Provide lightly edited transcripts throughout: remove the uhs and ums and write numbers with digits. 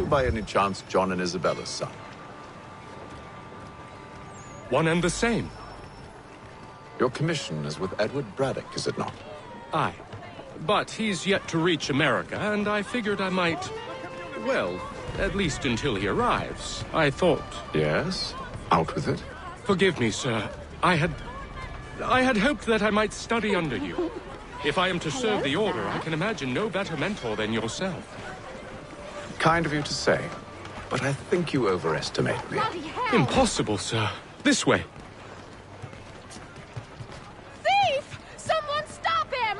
you by any chance John and Isabella's son? One and the same. Your commission is with Edward Braddock, is it not? Aye. But he's yet to reach America, and I figured I might... Well, at least until he arrives, I thought... Yes? Out with it. Forgive me, sir. I had hoped that I might study under you. If I am to serve the Order, I can imagine no better mentor than yourself. Kind of you to say, but I think you overestimate me. Impossible, sir. This way. Thief! Someone stop him!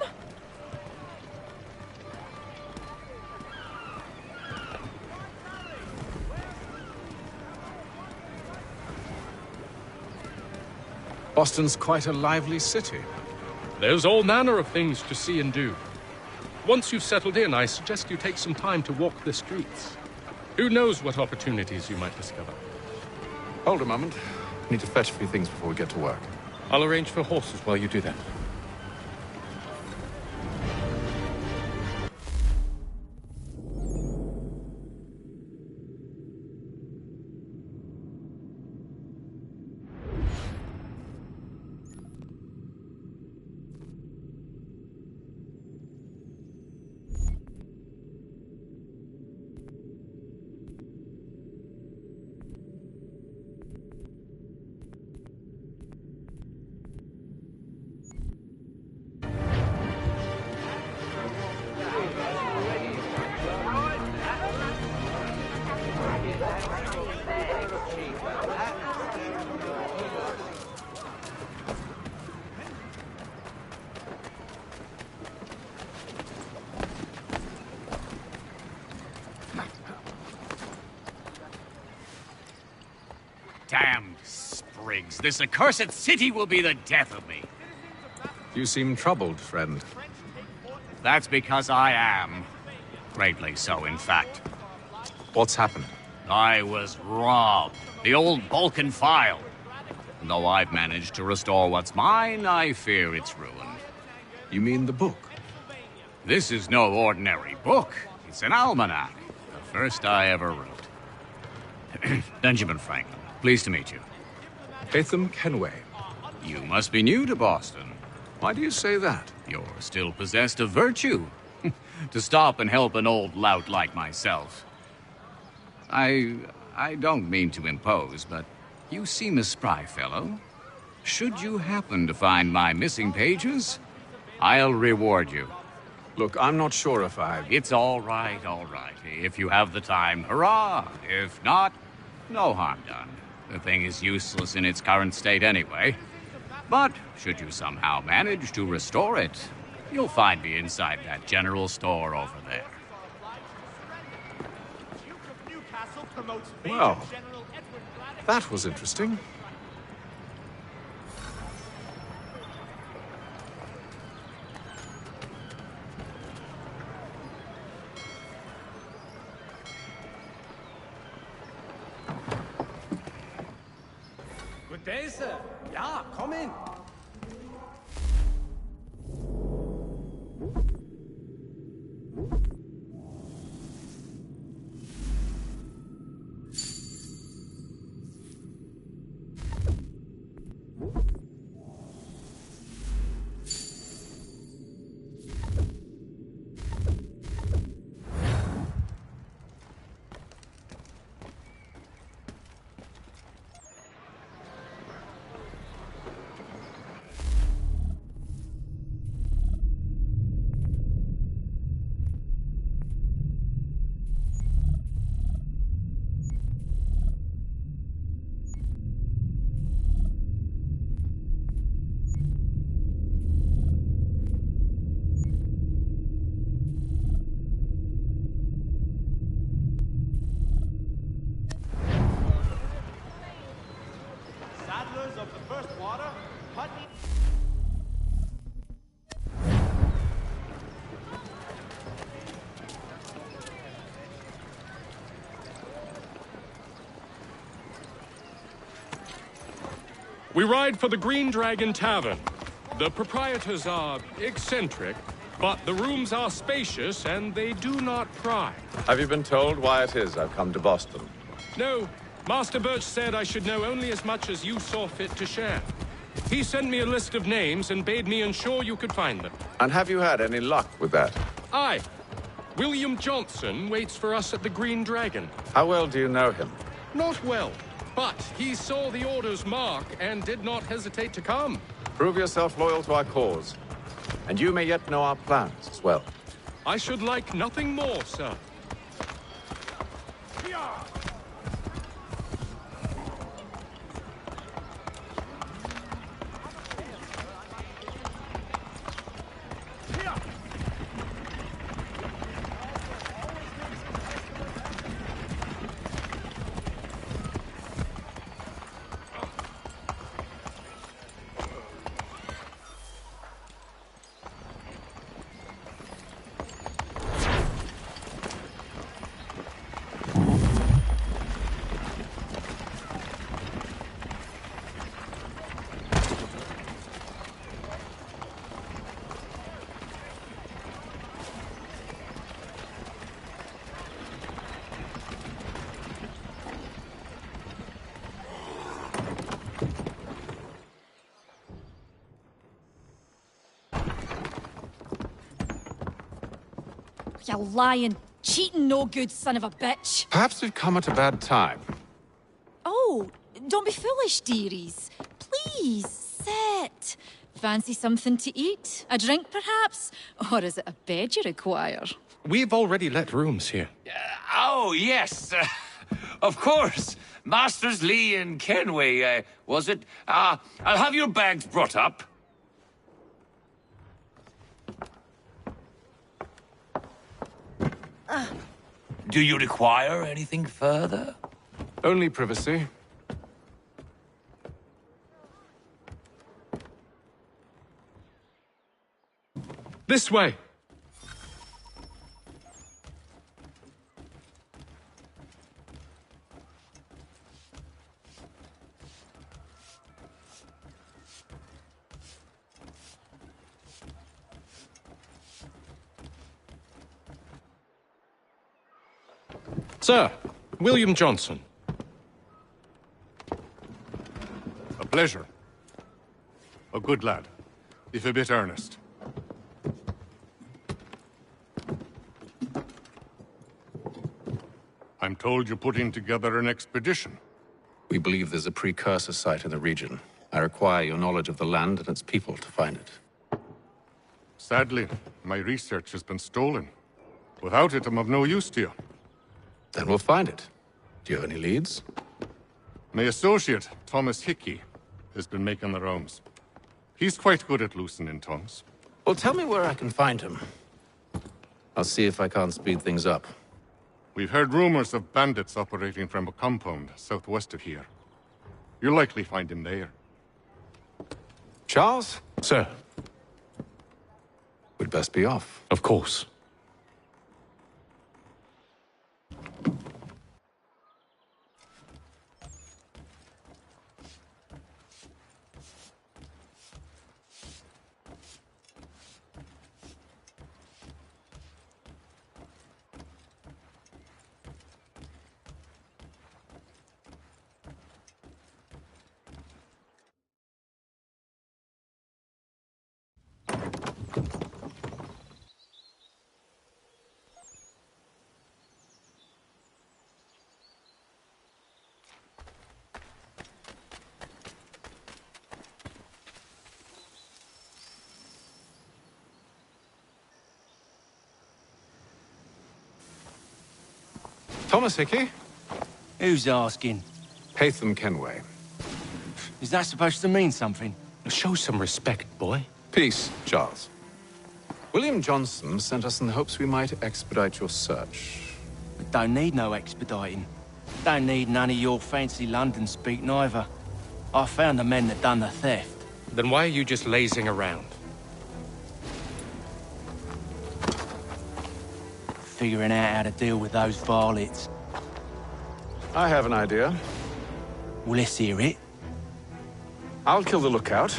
Boston's quite a lively city. There's all manner of things to see and do. Once you've settled in, I suggest you take some time to walk the streets. Who knows what opportunities you might discover. Hold a moment. Need to fetch a few things before we get to work. I'll arrange for horses while you do that. Damned sprigs. This accursed city will be the death of me. You seem troubled, friend. That's because I am. Greatly so, in fact. What's happened? I was robbed. The old Balkan file. And though I've managed to restore what's mine, I fear it's ruined. You mean the book? This is no ordinary book. It's an almanac. The first I ever wrote. Benjamin Franklin. Pleased to meet you. Haytham Kenway. You must be new to Boston. Why do you say that? You're still possessed of virtue. To stop and help an old lout like myself. I don't mean to impose, but you seem a spry fellow. Should you happen to find my missing pages, I'll reward you. Look, I'm not sure if It's all right, all right. If you have the time, hurrah! If not, no harm done. The thing is useless in its current state anyway. But should you somehow manage to restore it, you'll find me inside that general store over there. Well, that was interesting. Good day, sir. Ja, komm in. Of the first water, Putney. We ride for the Green Dragon Tavern. The proprietors are eccentric, But the rooms are spacious and they do not pry. Have you been told why it is I've come to Boston? No, Master Birch said I should know only as much as you saw fit to share. He sent me a list of names and bade me ensure you could find them. And have you had any luck with that? Aye. William Johnson waits for us at the Green Dragon. How well do you know him? Not well, but he saw the order's mark and did not hesitate to come. Prove yourself loyal to our cause. And you may yet know our plans as well. I should like nothing more, sir. You lying, cheating, no good son of a bitch. Perhaps we've come at a bad time. Oh, don't be foolish, dearies. Please, sit. Fancy something to eat? A drink, perhaps? Or is it a bed you require? We've already let rooms here. Oh, yes. Of course. Masters Lee and Kenway, was it? I'll have your bags brought up. Do you require anything further? Only privacy. This way. Sir, William Johnson. A pleasure. A good lad, if a bit earnest. I'm told you're putting together an expedition. We believe there's a precursor site in the region. I require your knowledge of the land and its people to find it. Sadly, my research has been stolen. Without it, I'm of no use to you. Then we'll find it. Do you have any leads? My associate, Thomas Hickey, has been making the rounds. He's quite good at loosening tongues. Well, tell me where I can find him. I'll see if I can't speed things up. We've heard rumors of bandits operating from a compound southwest of here. You'll likely find him there. Charles? Sir. We'd best be off. Of course. Thomas Hickey? Who's asking? Haytham Kenway. Is that supposed to mean something? Show some respect, boy. Peace, Charles. William Johnson sent us in the hopes we might expedite your search. We don't need no expediting. Don't need none of your fancy London speak neither. I found the men that done the theft. Then why are you just lazing around? Figuring out how to deal with those varlets. I have an idea. Well, let's hear it. I'll kill the lookout,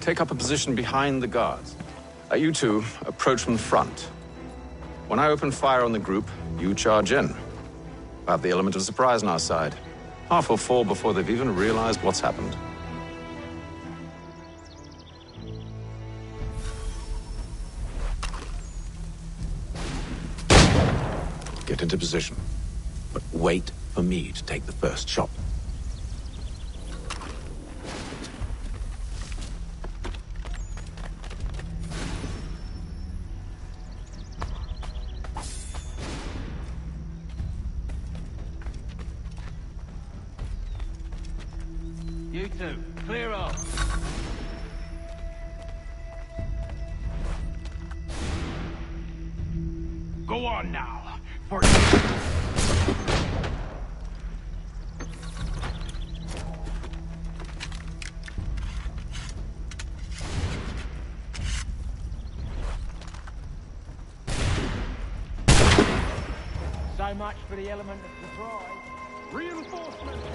take up a position behind the guards. You two approach from the front. When I open fire on the group, you charge in. I have the element of surprise on our side. Half will fall before they've even realized what's happened. Get into position, but wait for me to take the first shot. You two, clear off. Go on now, for... So much for the element of surprise. Reinforcements!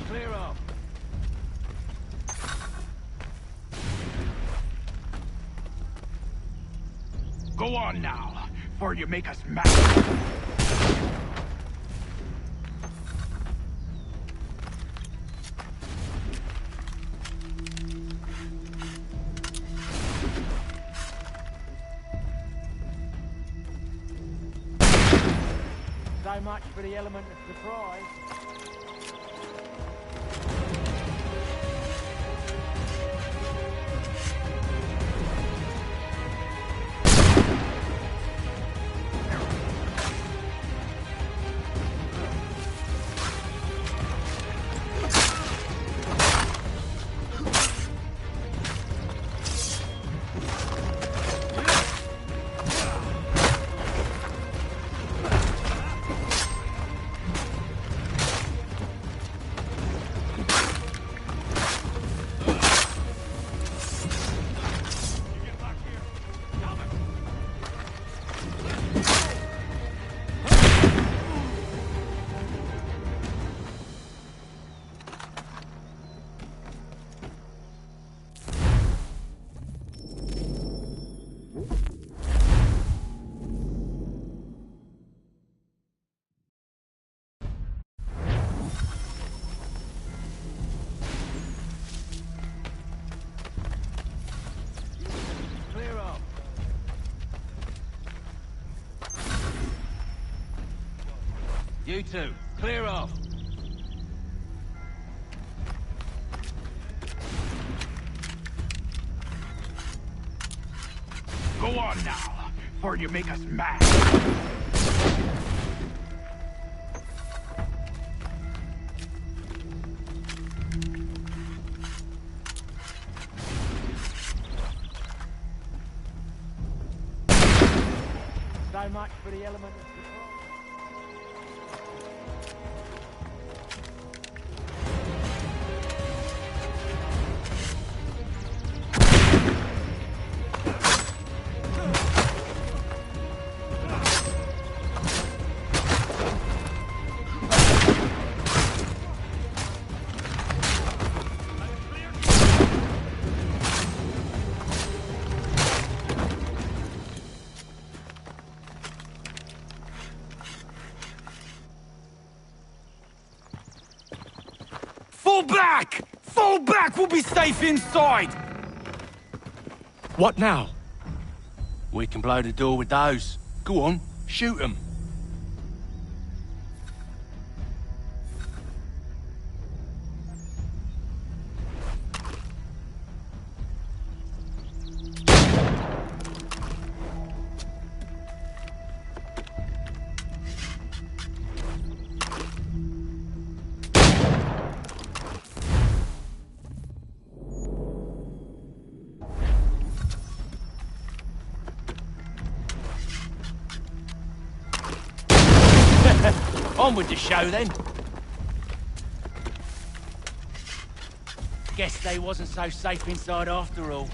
Clear off. Go on now, for you make us mad. So much for the element of surprise. You two, clear off. Go on now, for you make us mad. So much for the element of surprise. back! Fall back! We'll be safe inside! What now? We can blow the door with those. Go on, shoot them. On with the show, then. Guess they wasn't so safe inside after all.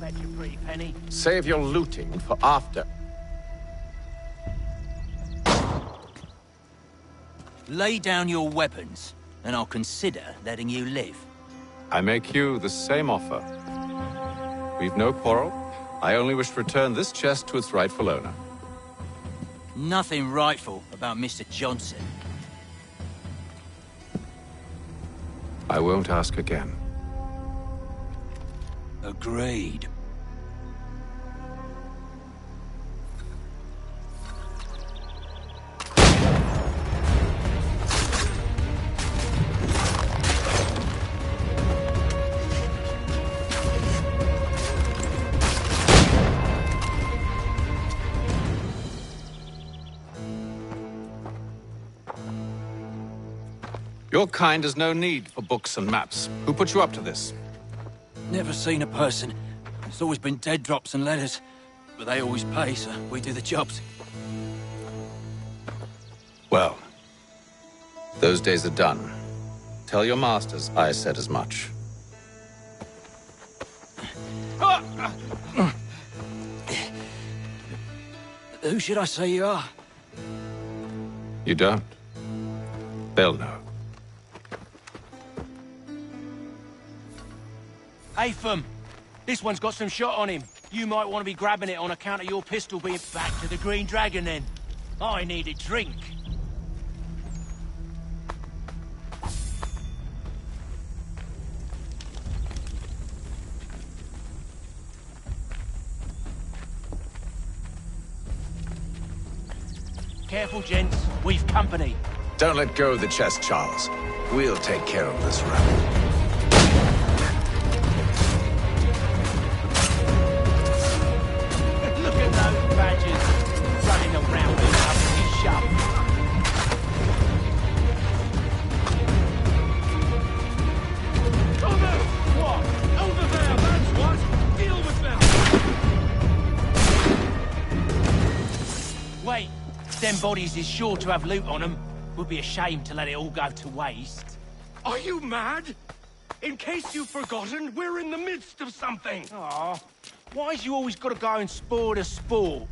Bet you a pretty penny. Save your looting for after. Lay down your weapons, and I'll consider letting you live. I make you the same offer. We've no quarrel. I only wish to return this chest to its rightful owner. Nothing rightful about Mr. Johnson. I won't ask again. Agreed. Your kind has no need for books and maps. Who put you up to this? Never seen a person. It's always been dead drops and letters. But they always pay, so we do the jobs. Well, those days are done. Tell your masters I said as much. Who should I say you are? You don't? They'll know. Atham, this one's got some shot on him. You might want to be grabbing it on account of your pistol being back to the Green Dragon, then. I need a drink. Careful, gents. We've company. Don't let go of the chest, Charles. We'll take care of this rabbit. Look at those badgers running around in a shop. Over! What? Over there, that's what! Deal with them! Wait, them bodies is sure to have loot on them. Would be a shame to let it all go to waste. Are you mad? In case you've forgotten, we're in the midst of something. Aw, why's you always gotta go and spoil the sport?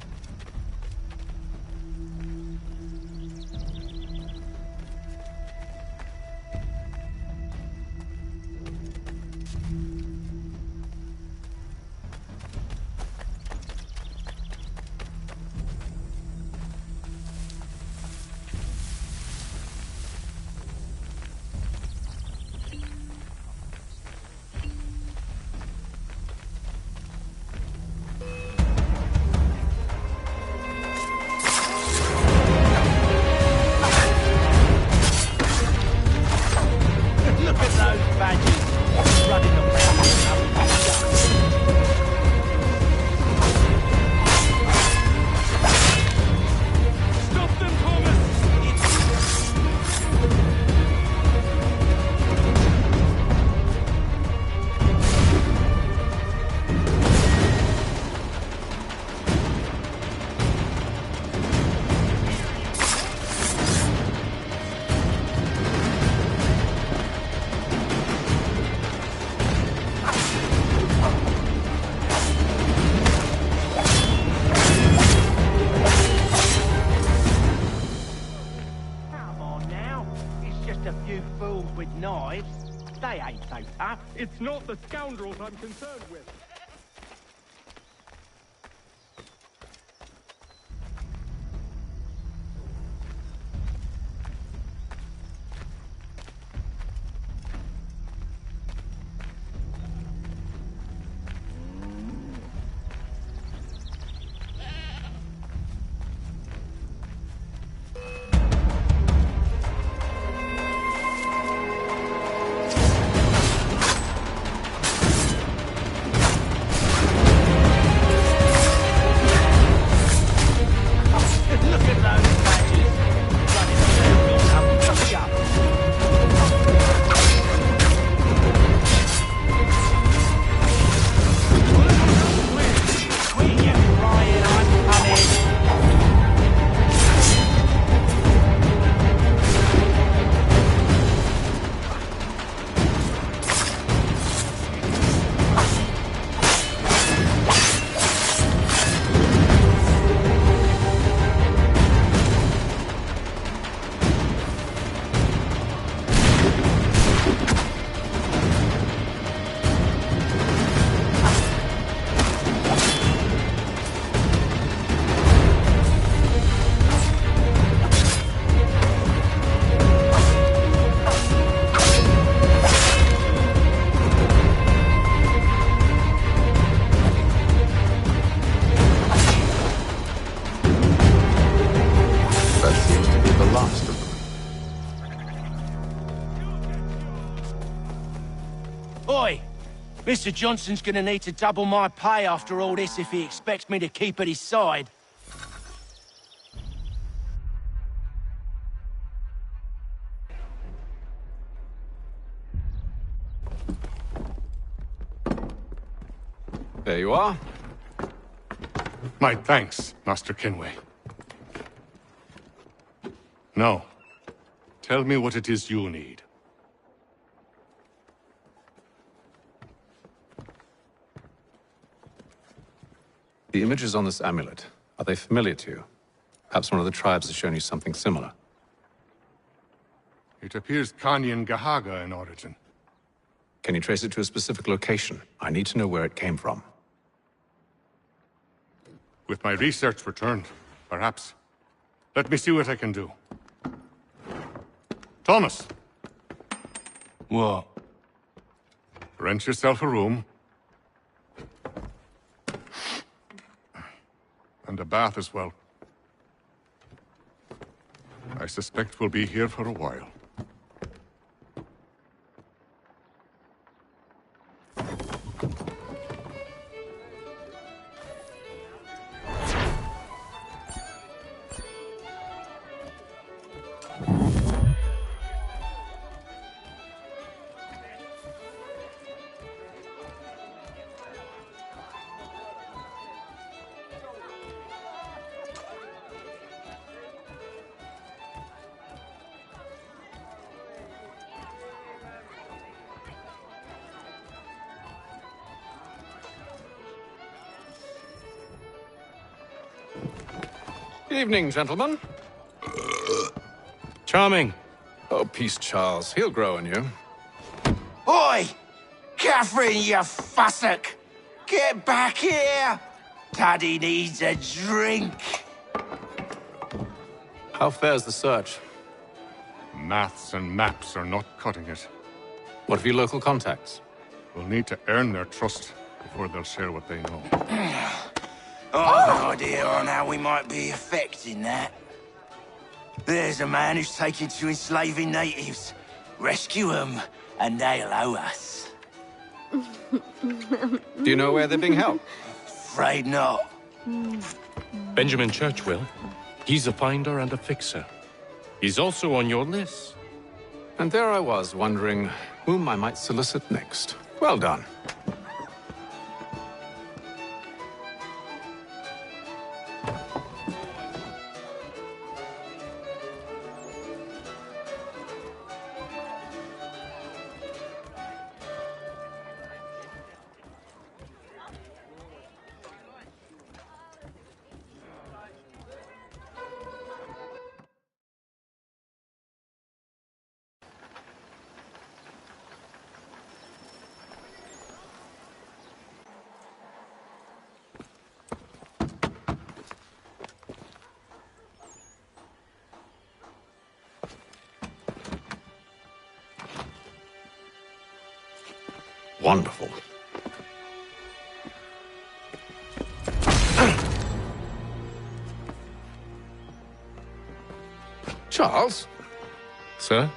They ain't so tough. It's not the scoundrels I'm concerned with. Mr. Johnson's gonna need to double my pay after all this if he expects me to keep at his side. There you are. My thanks, Master Kenway. Now, tell me what it is you need. The images on this amulet, are they familiar to you? Perhaps one of the tribes has shown you something similar. It appears Kanyan Gahaga in origin. Can you trace it to a specific location? I need to know where it came from. With my research returned, perhaps. Let me see what I can do. Thomas! What? Rent yourself a room. And a bath as well. I suspect we'll be here for a while. Evening, gentlemen. Charming. Oh, peace, Charles. He'll grow on you. Oi! Catherine, you fussock! Get back here! Daddy needs a drink. How fares the search? Maths and maps are not cutting it. What of your local contacts? We'll need to earn their trust before they'll share what they know. I've an idea on how we might be affecting that. There's a man who's taken to enslaving natives. Rescue them, and they'll owe us. Do you know where they're being held? Afraid not. Benjamin Churchwill. He's a finder and a fixer. He's also on your list. And there I was, wondering whom I might solicit next. Well done. Wonderful. Charles? Sir?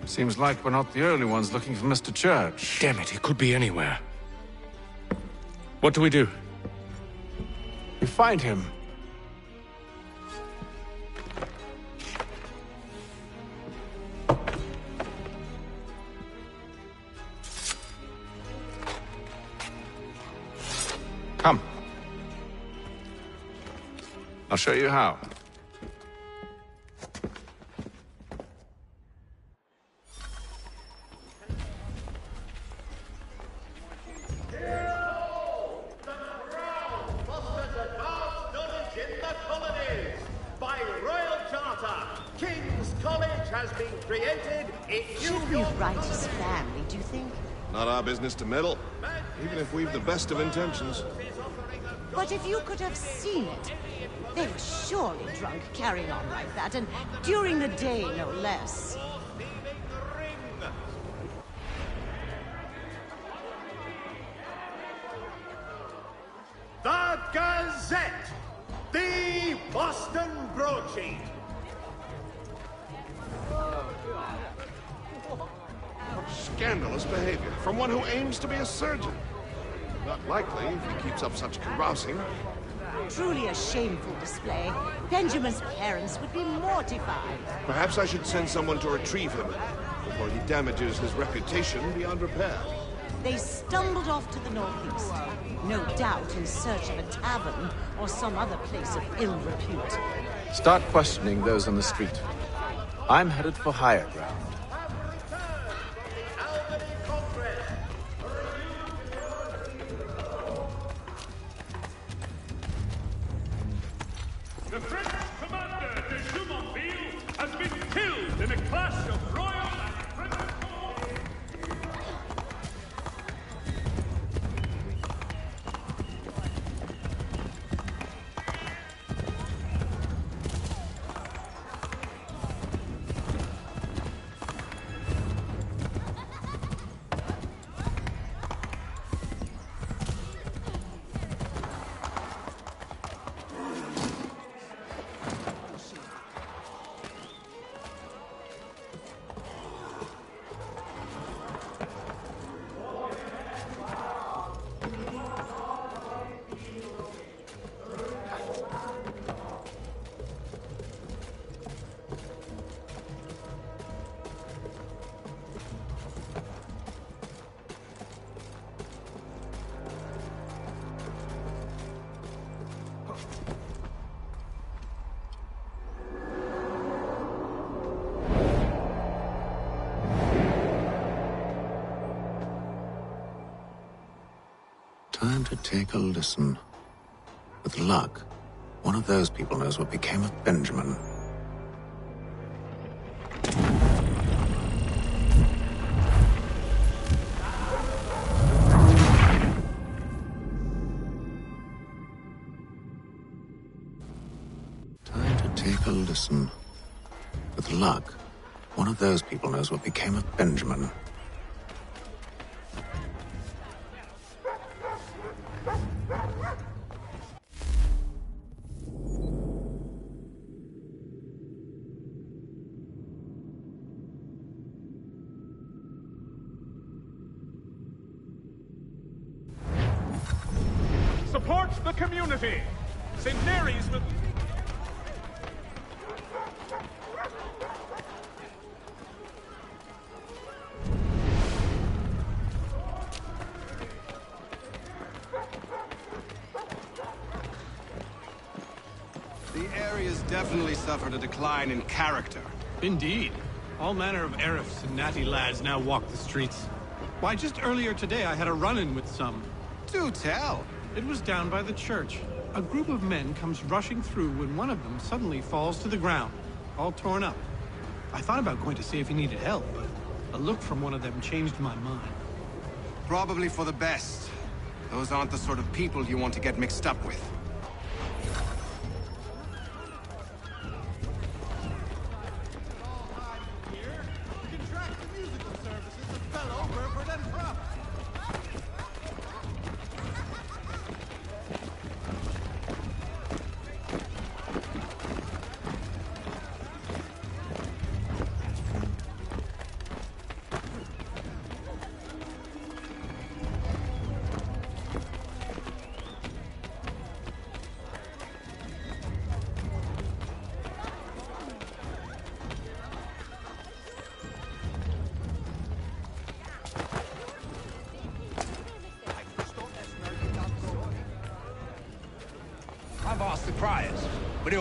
Seems like we're not the only ones looking for Mr. Church. Damn it, he could be anywhere. What do we do? We find him. Come. I'll show you how. Business to meddle, even if we've the best of intentions. But if you could have seen it, they were surely drunk carrying on like that, and during the day, no less. The Gazette! The Boston broadsheet! Scandalous behavior from one who aims to be a surgeon. Not likely if he keeps up such carousing. Truly a shameful display. Benjamin's parents would be mortified. Perhaps I should send someone to retrieve him before he damages his reputation beyond repair. They stumbled off to the northeast, no doubt in search of a tavern or some other place of ill repute. Start questioning those on the street. I'm headed for higher ground. The French commander de Jumonville has been killed in a clash of royal and French forces. Time to take a listen. With luck, one of those people knows what became of Benjamin. Time to take a listen. With luck, one of those people knows what became of Benjamin. Support the community! St. Mary's will... The area's definitely suffered a decline in character. Indeed. All manner of Arifs and natty lads now walk the streets. Why, just earlier today I had a run-in with some. Do tell. It was down by the church. A group of men comes rushing through when one of them suddenly falls to the ground, all torn up. I thought about going to see if he needed help, but a look from one of them changed my mind. Probably for the best. Those aren't the sort of people you want to get mixed up with.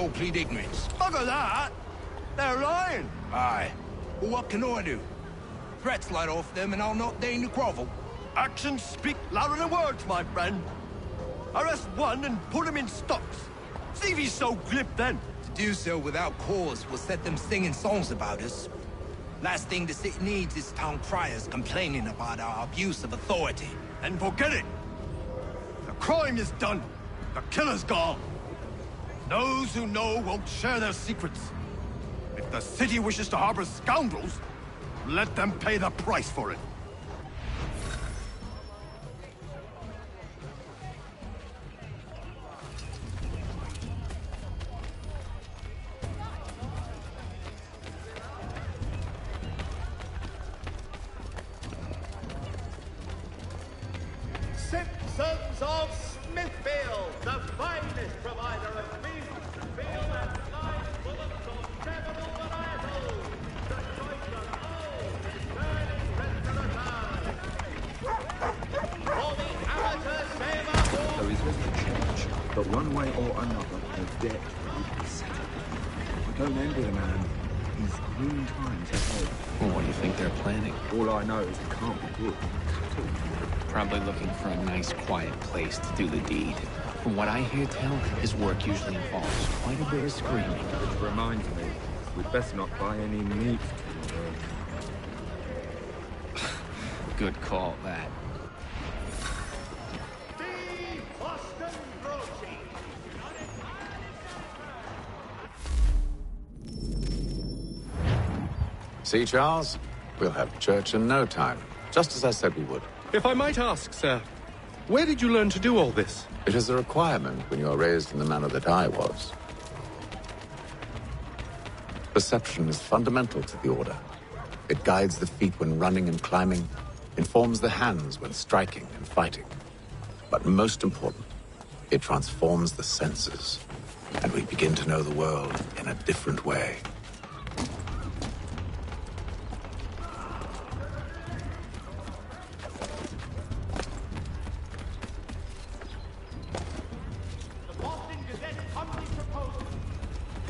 all plead ignorance. Bugger that! They're lying! Aye. Well, what can I do? Threats light off them and I'll not deign to grovel. Actions speak louder than words, my friend. Arrest one and put him in stocks. See if he's so glib then. To do so without cause will set them singing songs about us. Last thing the city needs is town criers complaining about our abuse of authority. And forget it! The crime is done. The killer's gone. Those who know won't share their secrets. If the city wishes to harbor scoundrels, let them pay the price for it. Simpsons of Smithfield, the finest provider of beef, veal, and live bullocks of several varietals. The choice of old and burning rest of the time. For the amateur sailor. There is little change, but one way or another, the debt will be settled. I don't envy the man. He's green times ahead. Well, what do you think they're planning? All I know is it can't be good. Probably looking for a nice, quiet place to do the deed. From what I hear tell, his work usually involves quite a bit of screaming. Which reminds me, we'd best not buy any meat to Good call, that. See, Charles? We'll have church in no time, just as I said we would. If I might ask, sir, where did you learn to do all this? It is a requirement when you are raised in the manner that I was. Perception is fundamental to the Order. It guides the feet when running and climbing, informs the hands when striking and fighting. But most important, it transforms the senses, and we begin to know the world in a different way.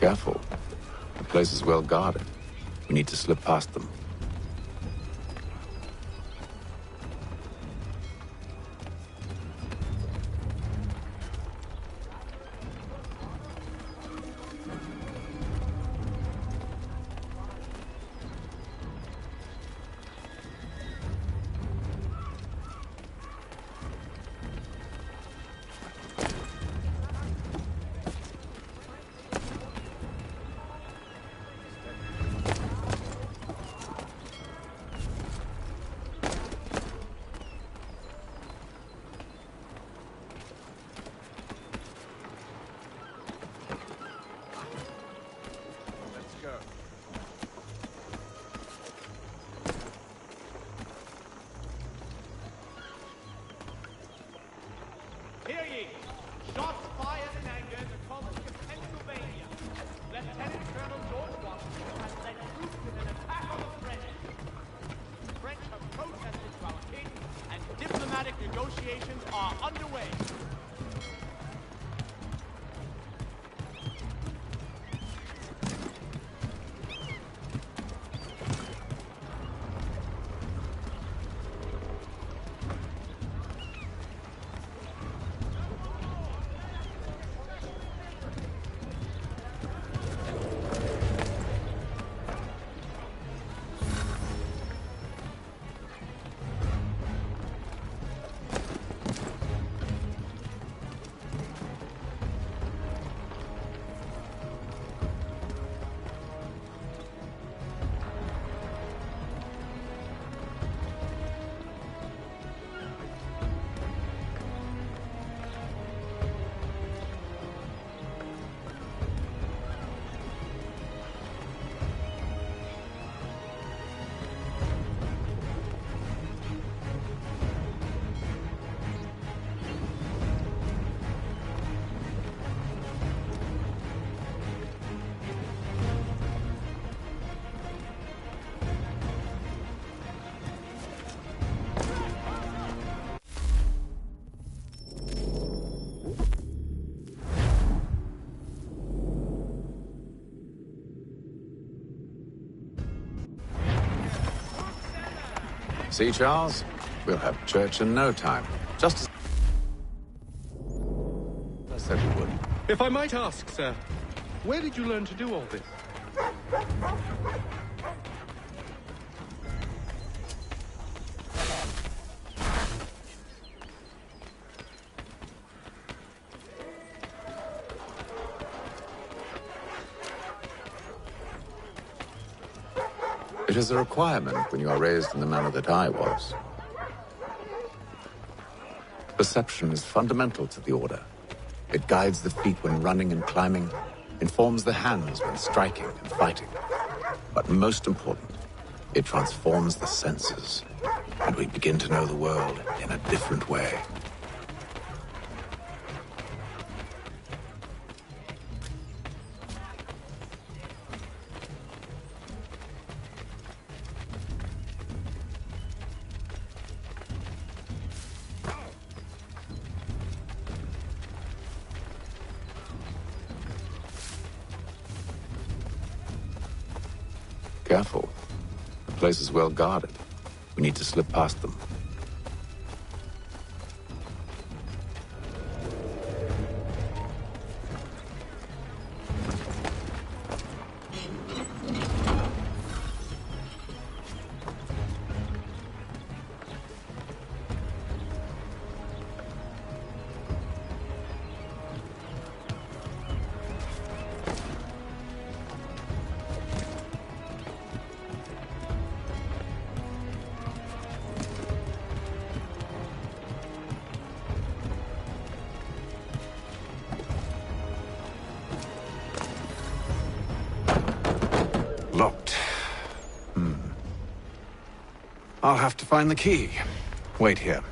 Careful. The place is well guarded. We need to slip past them. See, Charles? We'll have church in no time. Just as I said we would. If I might ask, sir, where did you learn to do all this? It is a requirement when you are raised in the manner that I was. Perception is fundamental to the Order. It guides the feet when running and climbing, informs the hands when striking and fighting. But most important, it transforms the senses, and we begin to know the world in a different way. Careful. The place is well guarded. We need to slip past them. Locked. I'll have to find the key. Wait here.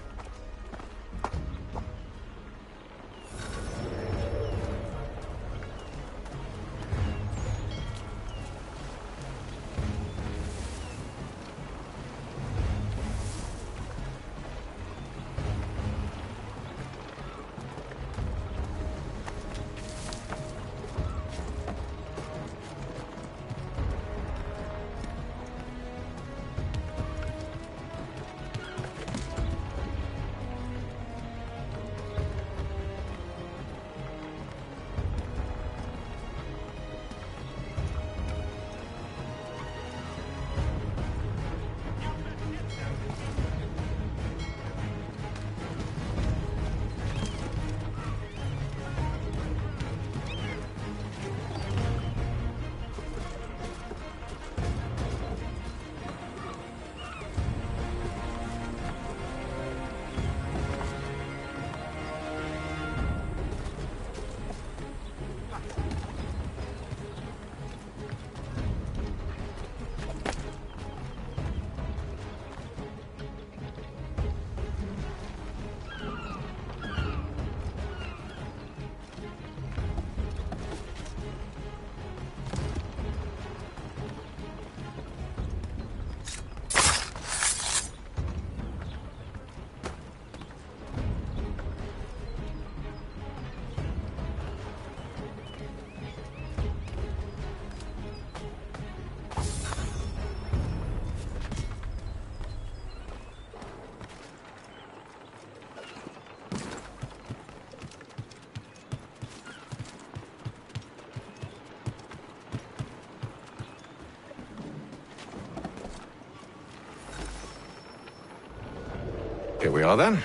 Here we are, then.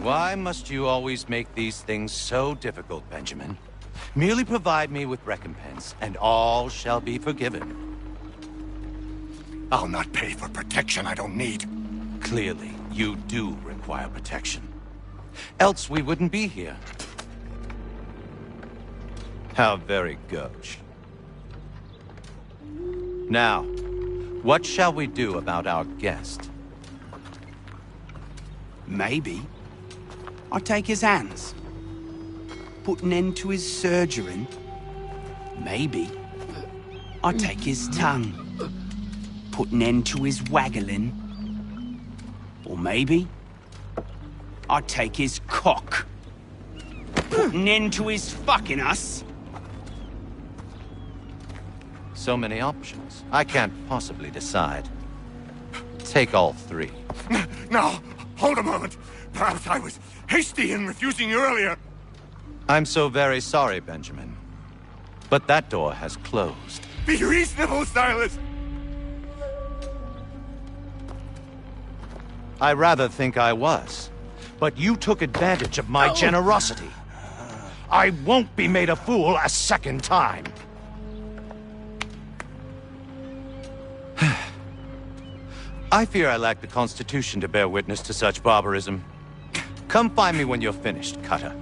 Why must you always make these things so difficult, Benjamin? Merely provide me with recompense, and all shall be forgiven. I'll not pay for protection I don't need. Clearly, you do require protection. Else we wouldn't be here. How very gauche. Now, what shall we do about our guest? Maybe I take his hands, put an end to his surgering. Maybe I take his tongue, put an end to his waggling. Or maybe I take his cock, put Put an end to his fucking us? So many options. I can't possibly decide. Take all three. Now, hold a moment. Perhaps I was hasty in refusing you earlier. I'm so very sorry, Benjamin. But that door has closed. Be reasonable, Silas! I rather think I was. But you took advantage of my generosity. I won't be made a fool a second time. I fear I lack the constitution to bear witness to such barbarism. Come find me when you're finished, Cutter.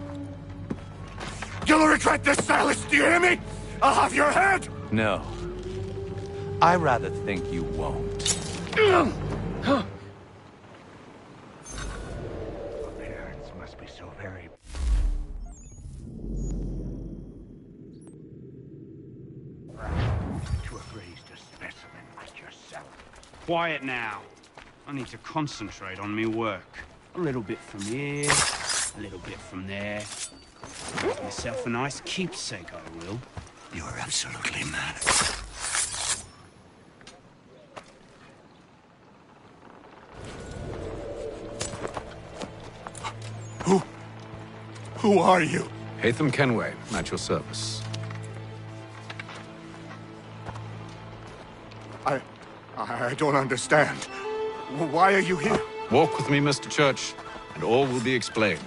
You'll regret this, Silas, do you hear me? I'll have your head! No. I rather think you won't. Parents must be so very... to have raised a specimen like yourself. Quiet now. I need to concentrate on me work. A little bit from here, a little bit from there. Make myself a nice keepsake, I will. You're absolutely mad. Who are you? Haytham Kenway, at your service. I don't understand. Why are you here? Walk with me, Mr. Church, and all will be explained.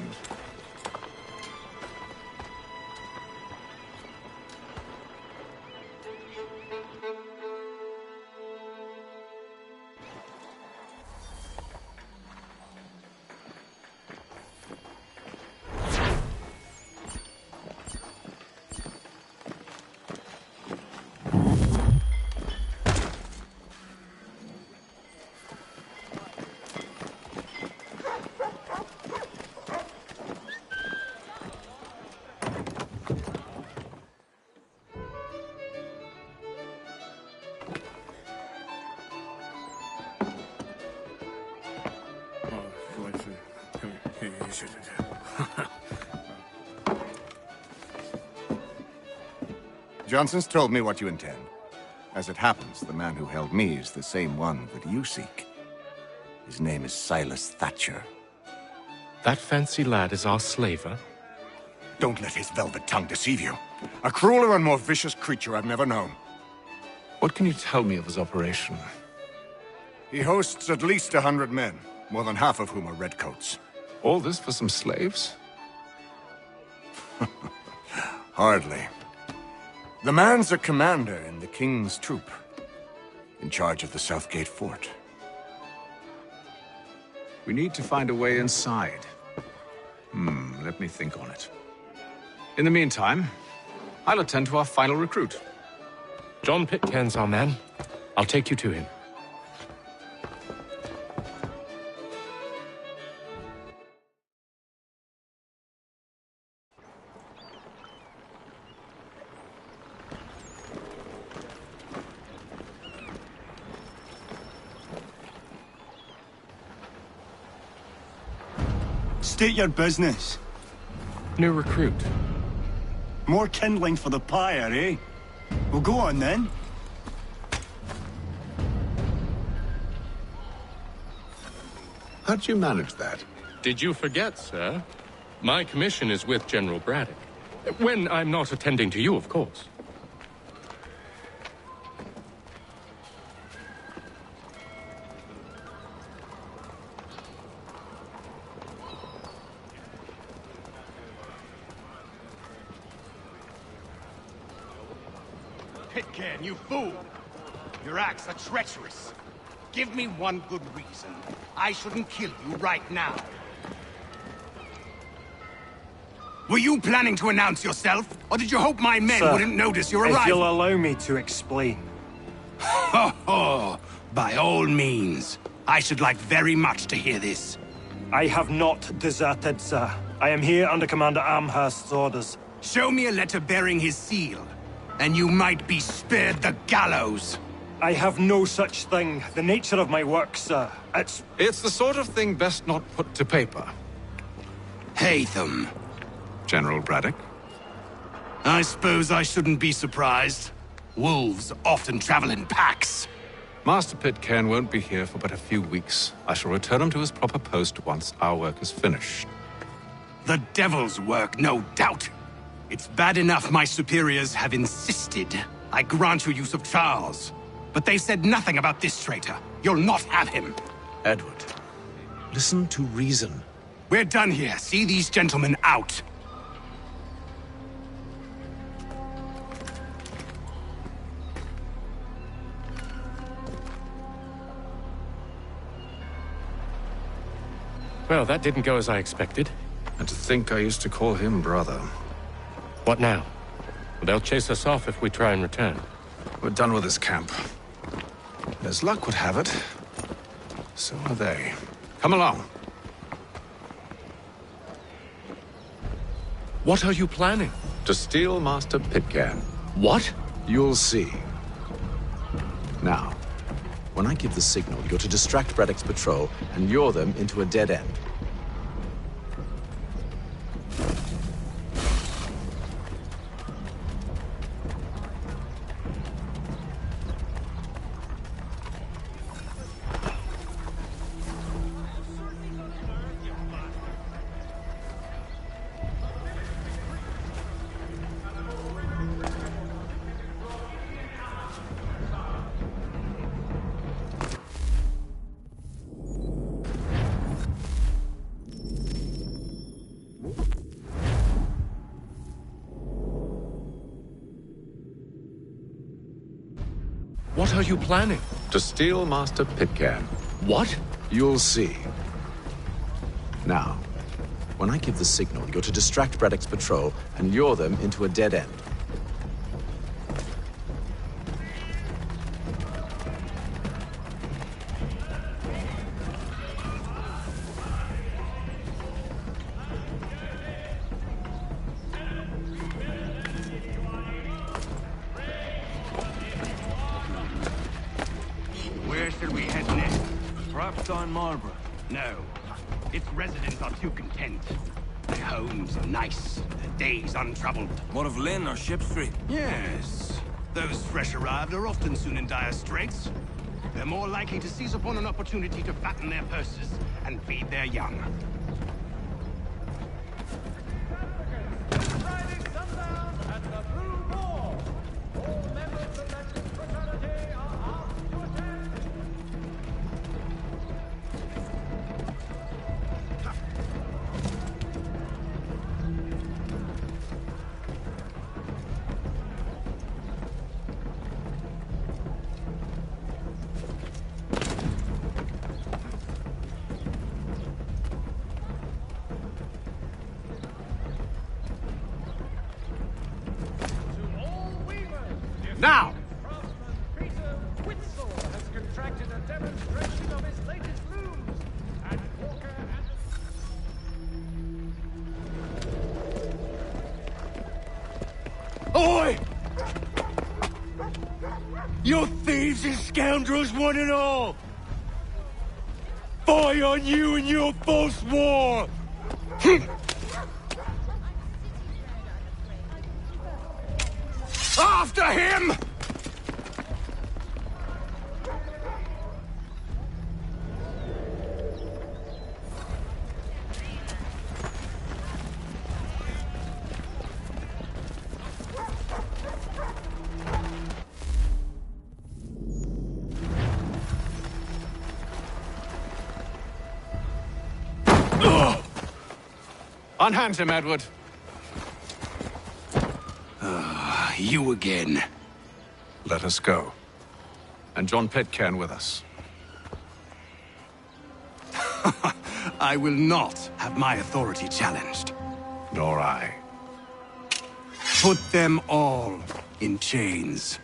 Johnson's told me what you intend. As it happens, the man who held me is the same one that you seek. His name is Silas Thatcher. That fancy lad is our slaver? Don't let his velvet tongue deceive you. A crueler and more vicious creature I've never known. What can you tell me of his operation? He hosts at least 100 men, more than half of whom are redcoats. All this for some slaves? Hardly. The man's a commander in the King's troop, in charge of the Southgate Fort. We need to find a way inside. Let me think on it. In the meantime, I'll attend to our final recruit. John Pitcairn's our man. I'll take you to him. State your business. New recruit. More kindling for the pyre, eh? Well, go on then. How'd you manage that? Did you forget, sir? My commission is with General Braddock. When I'm not attending to you, of course. Pitcairn, you fool! Your acts are treacherous. Give me one good reason. I shouldn't kill you right now. Were you planning to announce yourself? Or did you hope my men Sir, wouldn't notice your arrival? if you'll allow me to explain. Ho ho! By all means. I should like very much to hear this. I have not deserted, sir. I am here under Commander Amherst's orders. Show me a letter bearing his seal, and you might be spared the gallows. I have no such thing. The nature of my work, sir. It's the sort of thing best not put to paper. Haytham. General Braddock? I suppose I shouldn't be surprised. Wolves often travel in packs. Master Pitcairn won't be here for but a few weeks. I shall return him to his proper post once our work is finished. The devil's work, no doubt. It's bad enough my superiors have insisted I grant you use of Charles. But they said nothing about this traitor. You'll not have him. Edward, listen to reason. We're done here. See these gentlemen out. Well, that didn't go as I expected. And to think I used to call him brother. What now? They'll chase us off if we try and return. We're done with this camp. As luck would have it, so are they. Come along. What are you planning? To steal Master Pitcairn. What? You'll see. Now, when I give the signal, you're to distract Braddock's patrol and lure them into a dead end. What are you planning? To steal Master Pitcairn. What? You'll see. Now, when I give the signal, you're to distract Braddock's patrol and lure them into a dead end. Where should we head next? Perhaps on Marlborough. No. Its residents are too content. Their homes are nice, their days untroubled. What of Lynn or Ship Street? Yes. Those fresh arrived are often soon in dire straits. They're more likely to seize upon an opportunity to fatten their purses and feed their young. Now! Oi! You thieves and scoundrels, one and all! Fire on you and your false war! After him! Unhand him, Edward. You again. Let us go. And John Pitcairn with us. I will not have my authority challenged. Nor I. Put them all in chains.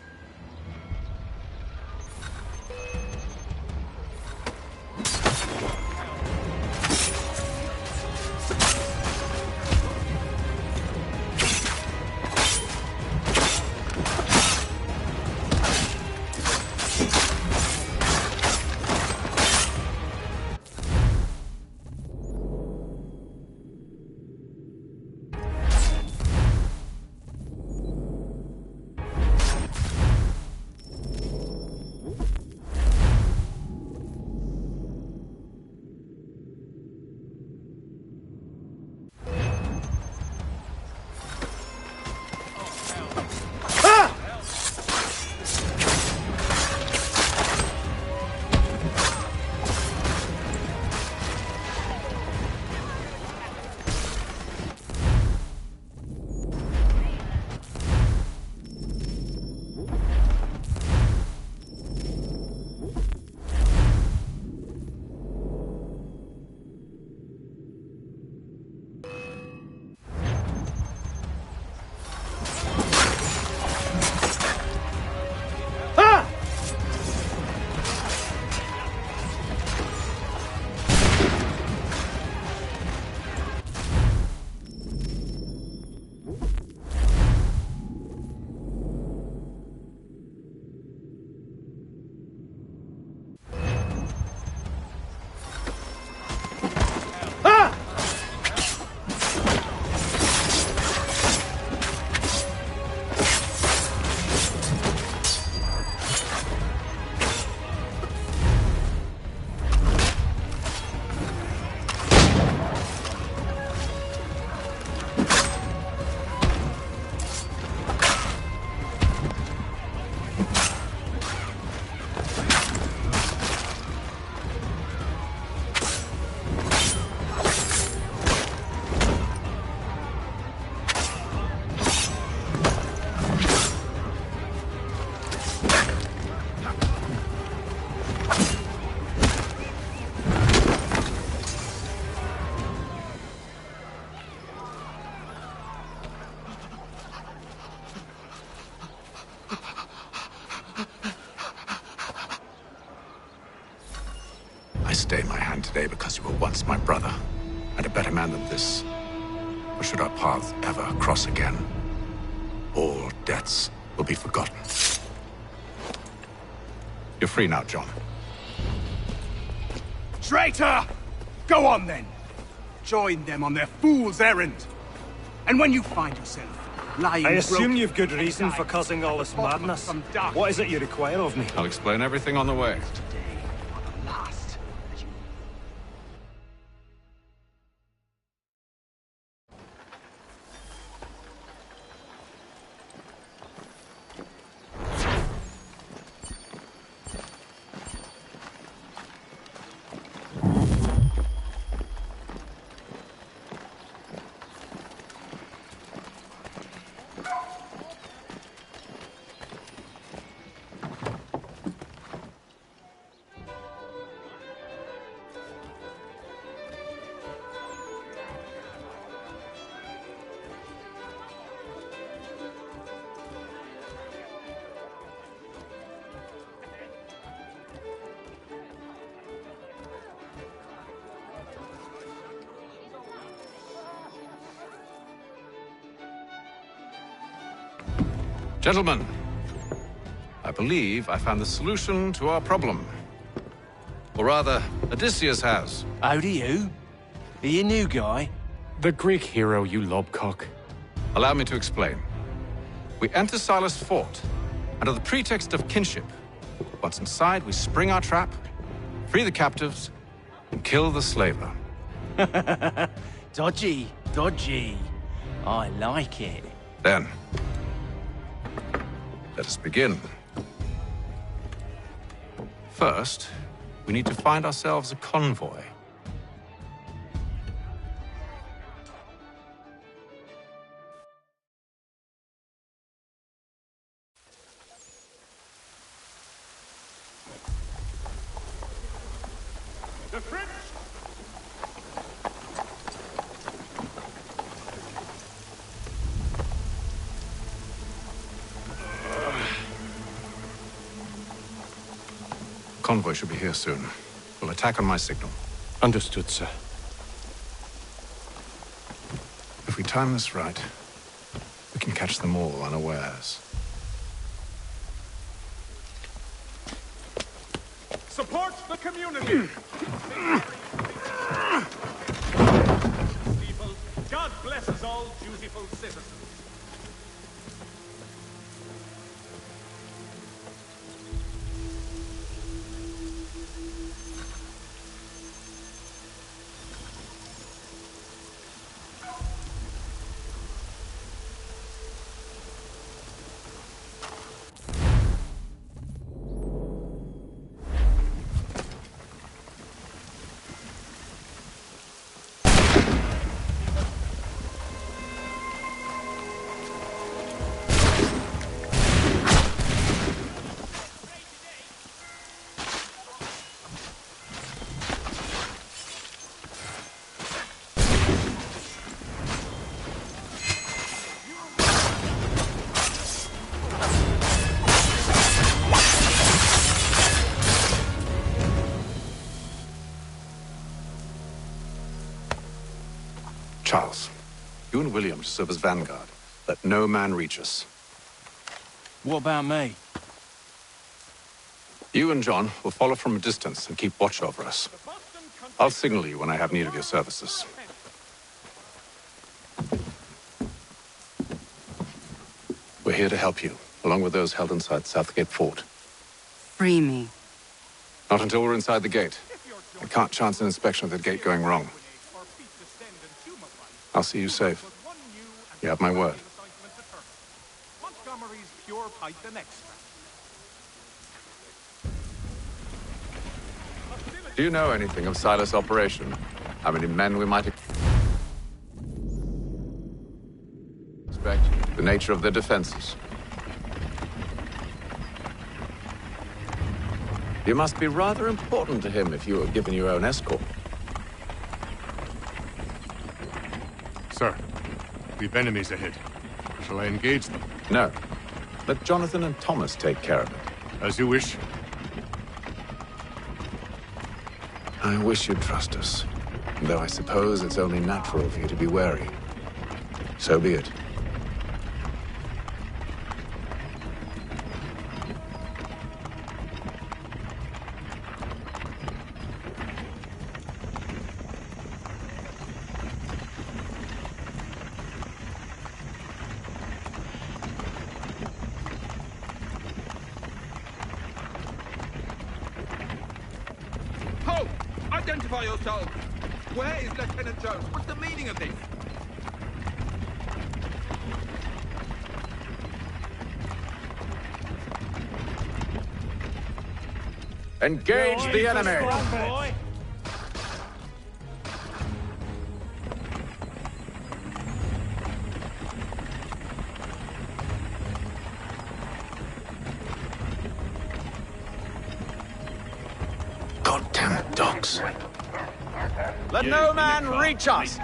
stay my hand today because you were once my brother, and a better man than this. Or should our paths ever cross again, all debts will be forgotten. You're free now, John. Traitor! Go on then! Join them on their fool's errand. And when you find yourself lying I assume broken you've good reason for causing all this madness. What is it you require of me? I'll explain everything on the way. Gentlemen, I believe I found the solution to our problem. Or rather, Odysseus has. How do you? Are you a new guy? The Greek hero, you lobcock. Allow me to explain. We enter Silas' fort, under the pretext of kinship. Once inside, we spring our trap, free the captives, and kill the slaver. Dodgy, dodgy. I like it. Then, let us begin. First, we need to find ourselves a convoy. The French! Convoy should be here soon. We'll attack on my signal. Understood, sir. If we time this right, we can catch them all unawares. Support the community! People, God blesses all dutiful citizens. Charles, you and William serve as vanguard. Let no man reach us. What about me? You and John will follow from a distance and keep watch over us. I'll signal you when I have need of your services. We're here to help you, along with those held inside Southgate Fort. Free me. Not until we're inside the gate. I can't chance an inspection of the gate going wrong. I'll see you safe. You have my word. Montgomery's pure Python extract. Do you know anything of Silas' operation? How many men we might expect? The nature of their defenses? You must be rather important to him if you were given your own escort. Sir, we've enemies ahead. Shall I engage them? No. Let Jonathan and Thomas take care of it. As you wish. I wish you'd trust us. Though I suppose it's only natural for you to be wary. So be it. Halt! Identify yourself! Where is Lieutenant Jones? What's the meaning of this? Engage the enemy! Goddamn dogs. Let no man reach us!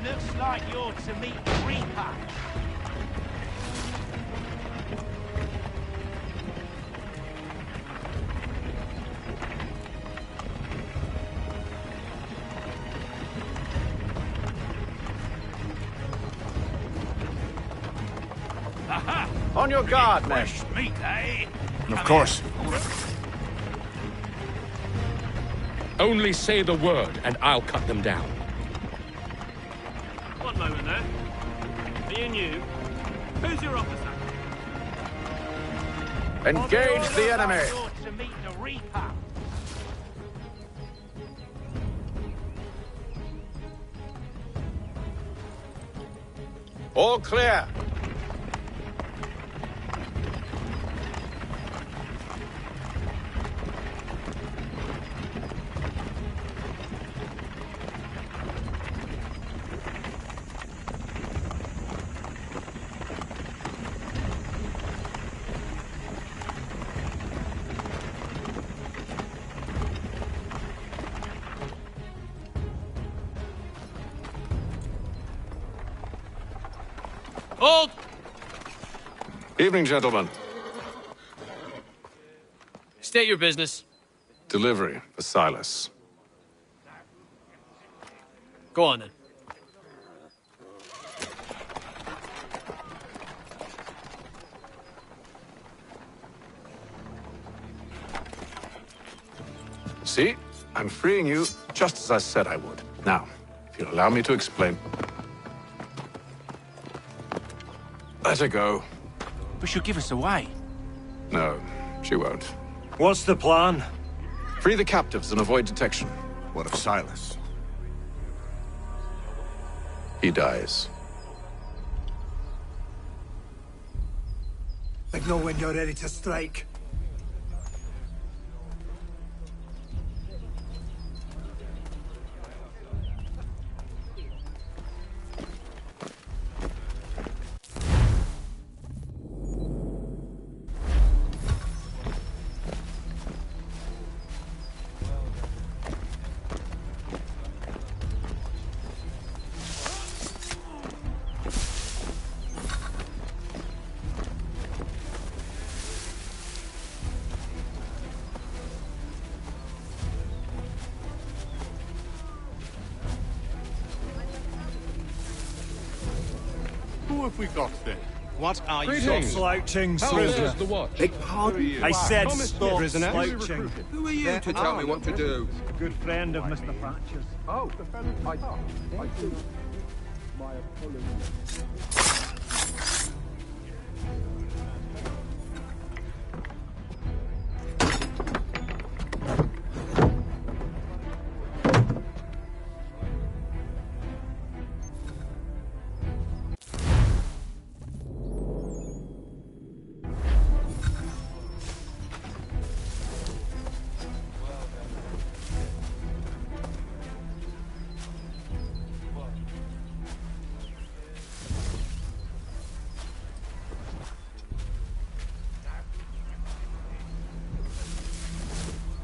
Looks like you're to meet the Reaper. Aha! On your guard, men. Meet, eh? Of course. Only say the word, and I'll cut them down. One moment there. Are you new? Who's your officer? Engage the enemy! You're to meet the Reaper. All clear. Hold! Evening, gentlemen. State your business. Delivery for Silas. Go on, then. See? I'm freeing you just as I said I would. Now, if you'll allow me to explain. Let her go. But she'll give us away. No, she won't. What's the plan? Free the captives and avoid detection. What of Silas? He dies. But know when you're ready to strike. Who have we got then? What are you? Greetings. Stop slouching, How prisoner. is the watch? Beg pardon? I said Thomas stop prisoner. slouching. Who are you to tell me what to do? Good friend of Mr. Thatcher's. Oh, the fellow I do. My apologies.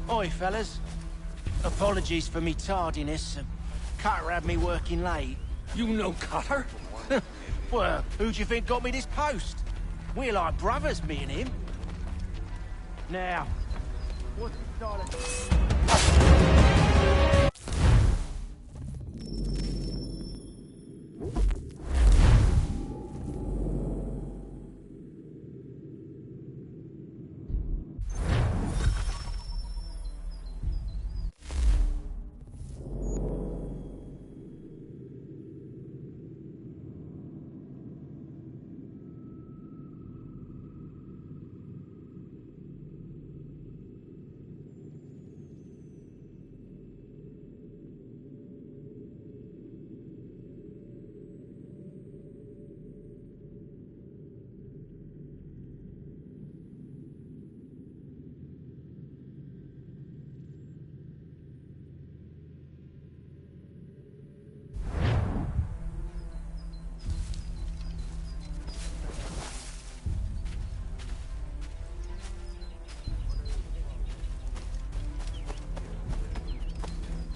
Oi, fellas. Apologies for me tardiness. Cutter had me working late. You know Cutter? Well, who do you think got me this post? We're like brothers, me and him. Now, what's the style of...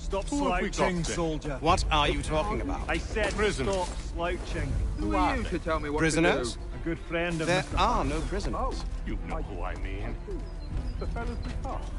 Stop Who have we slouching, got then? soldier. What are you talking about? I said Prisoners. stop slouching. Who are you to tell me what Prisoners? to do? A good friend of There Mr. are no prisoners. You know who I mean. The fellows we passed.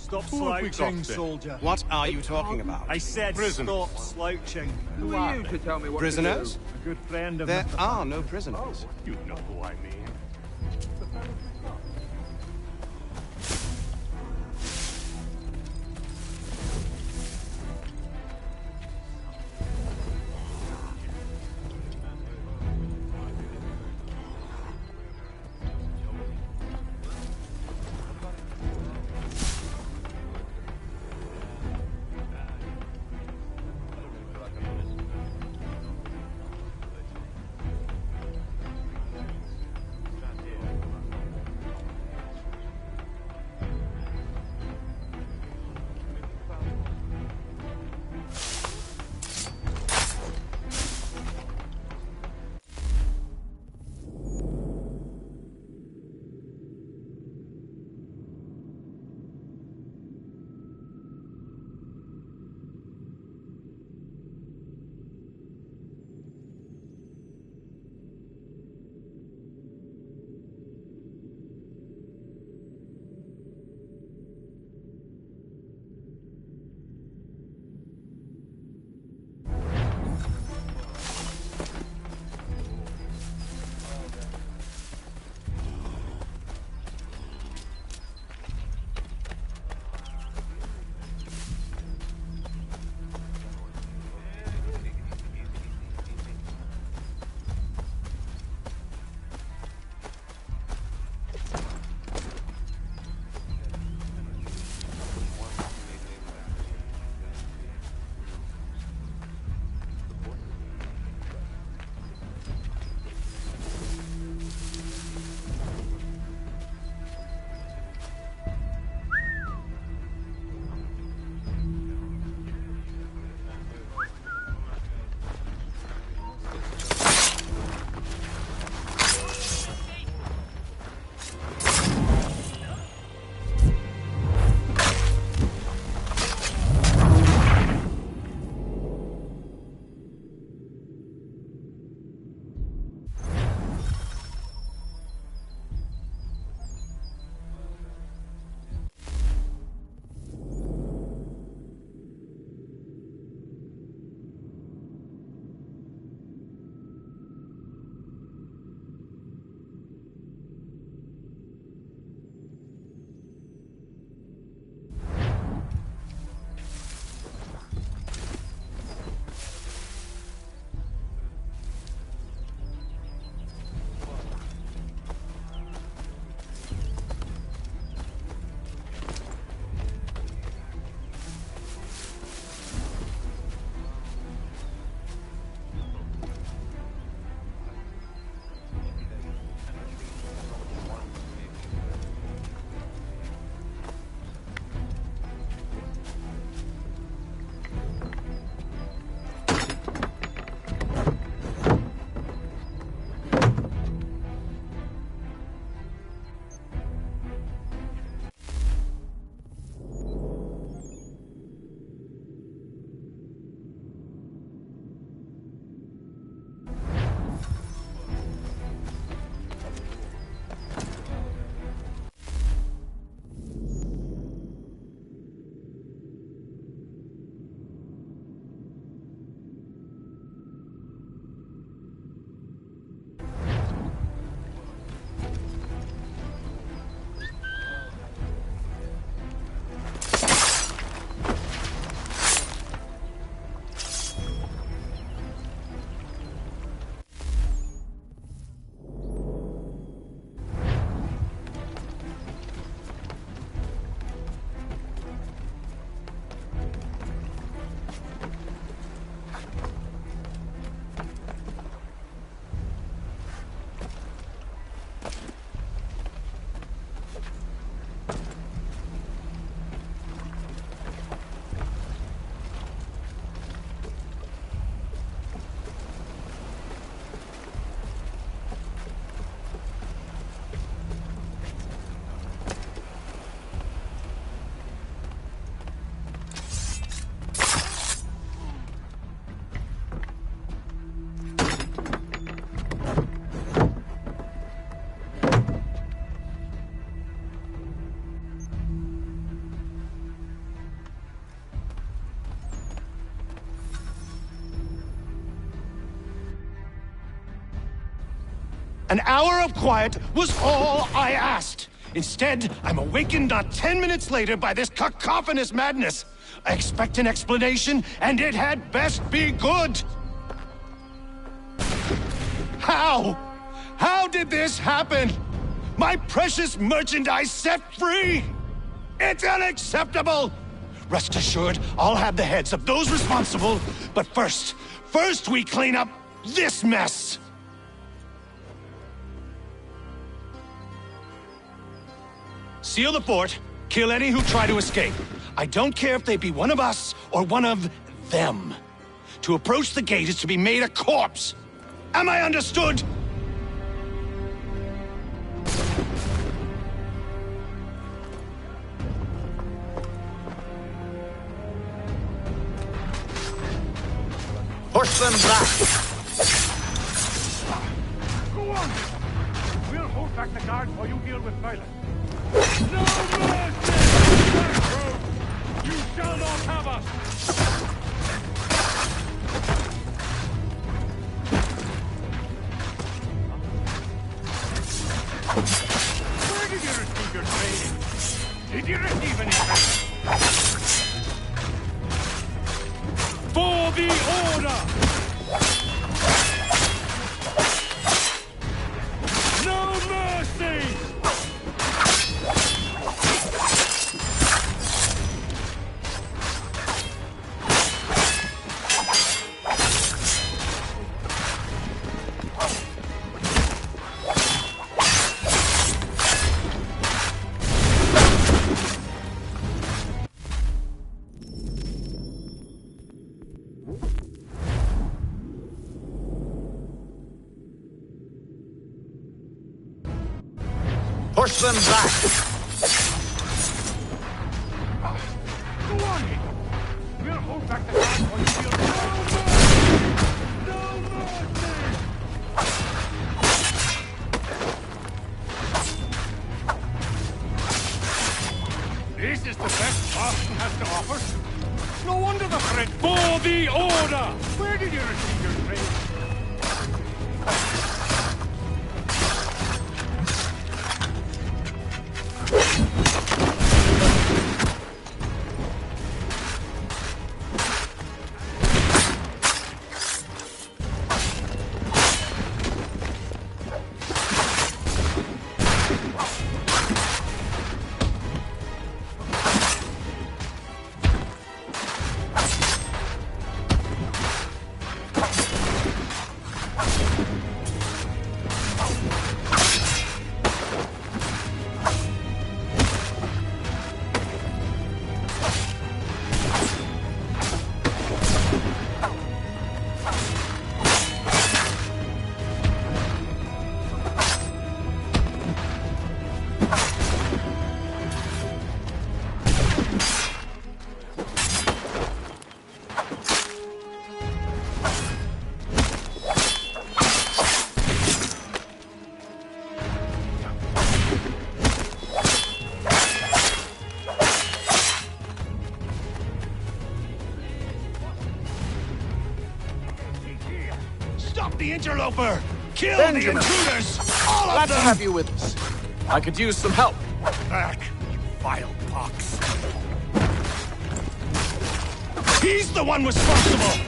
Stop Who have we got slouching, then? soldier. What are you talking about? I said Prisoners. stop slouching. Who are you to tell me what Prisoners? to do? A good friend of There Mr. are no prisoners. You know who I mean. An hour of quiet was all I asked. Instead, I'm awakened not 10 minutes later by this cacophonous madness. I expect an explanation, and it had best be good. How? How did this happen? My precious merchandise set free? It's unacceptable! Rest assured, I'll have the heads of those responsible, but first we clean up this mess! Seal the fort, kill any who try to escape. I don't care if they be one of us or one of them. To approach the gate is to be made a corpse. Am I understood? Push them back! Go on! We'll hold back the guards while you deal with Silas. No mercy! You shall not have us! Where did you receive your training? Did you receive any training? For the order! No mercy! Push them back! Go on, we'll hold back the guards while you deal with no mercy! This is the best Boston has to offer. No wonder the threat for the order! Where did you receive your training? The interloper! Kill Benjamin. the intruders! All Glad of to them! have you with us. I could use some help. Back, you vile pox! He's the one responsible!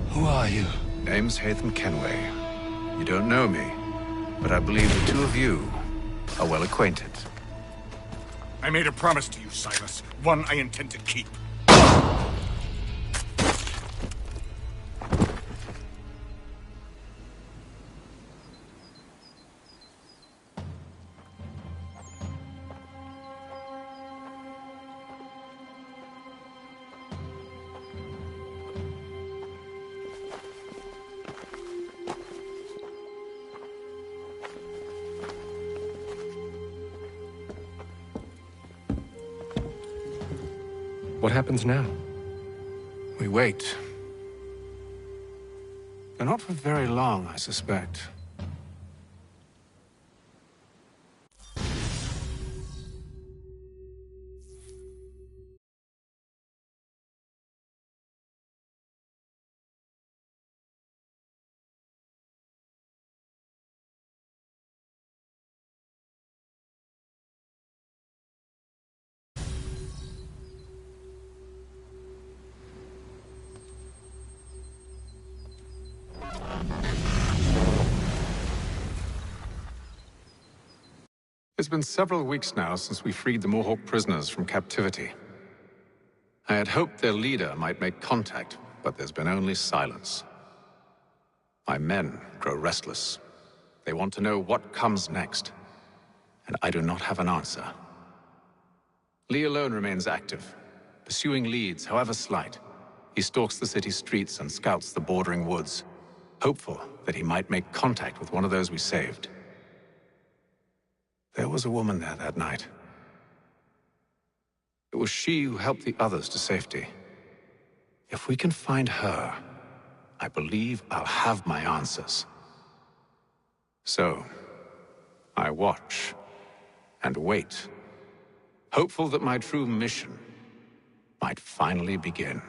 Who are you? Name's Hatham Kenway. You don't know me, but I believe the two of you are well acquainted. I made a promise to you, Silas. One I intend to keep. What happens now? We wait. But not for very long, I suspect. It's been several weeks now since we freed the Mohawk prisoners from captivity. I had hoped their leader might make contact, but there's been only silence. My men grow restless. They want to know what comes next, and I do not have an answer. Lee alone remains active, pursuing leads, however slight. He stalks the city streets and scouts the bordering woods, hopeful that he might make contact with one of those we saved. There was a woman there that night. It was she who helped the others to safety. If we can find her, I believe I'll have my answers. So, I watch and wait, hopeful that my true mission might finally begin.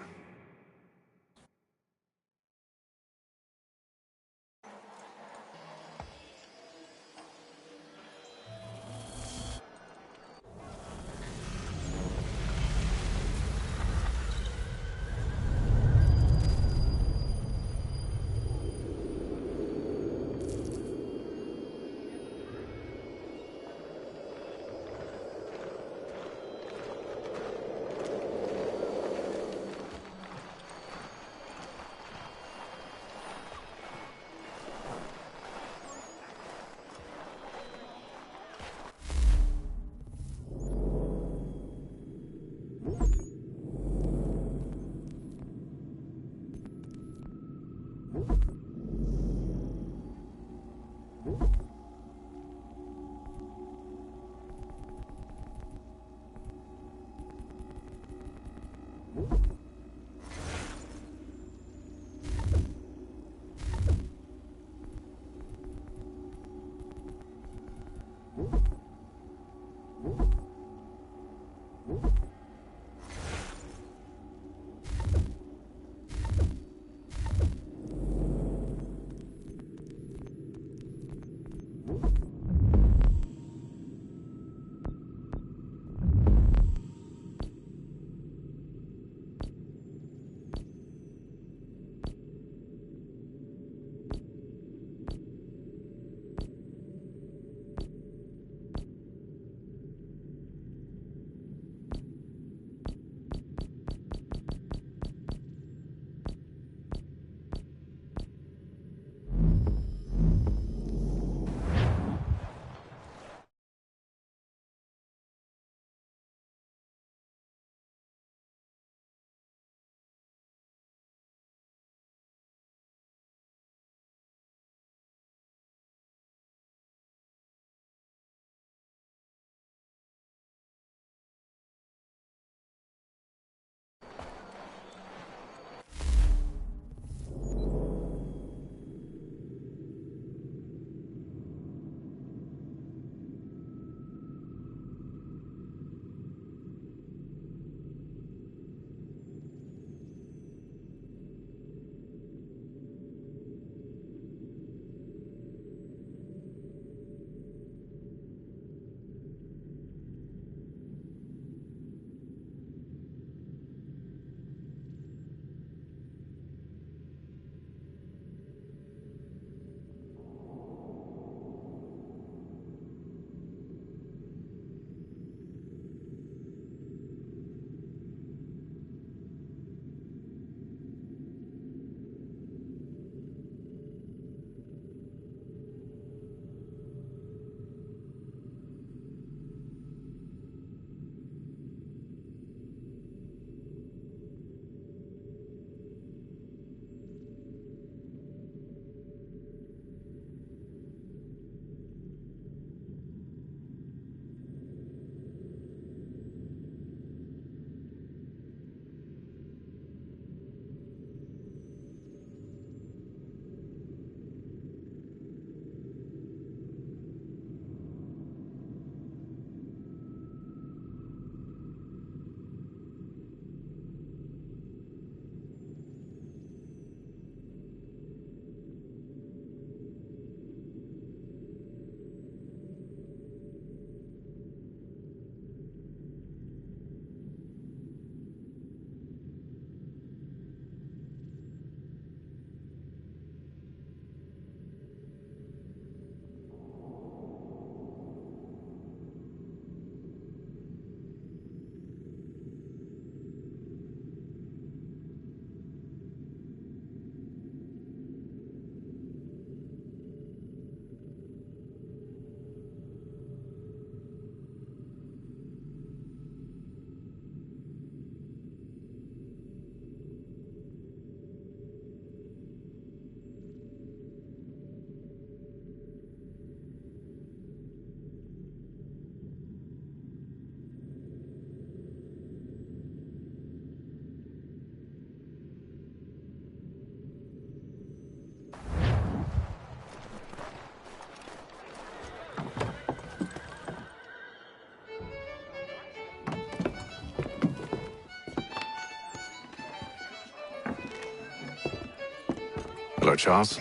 Hello, Charles.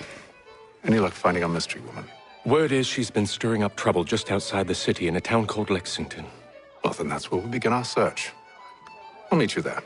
Any luck finding our mystery woman? Word is she's been stirring up trouble just outside the city in a town called Lexington. Well, then that's where we'll begin our search. I'll meet you there.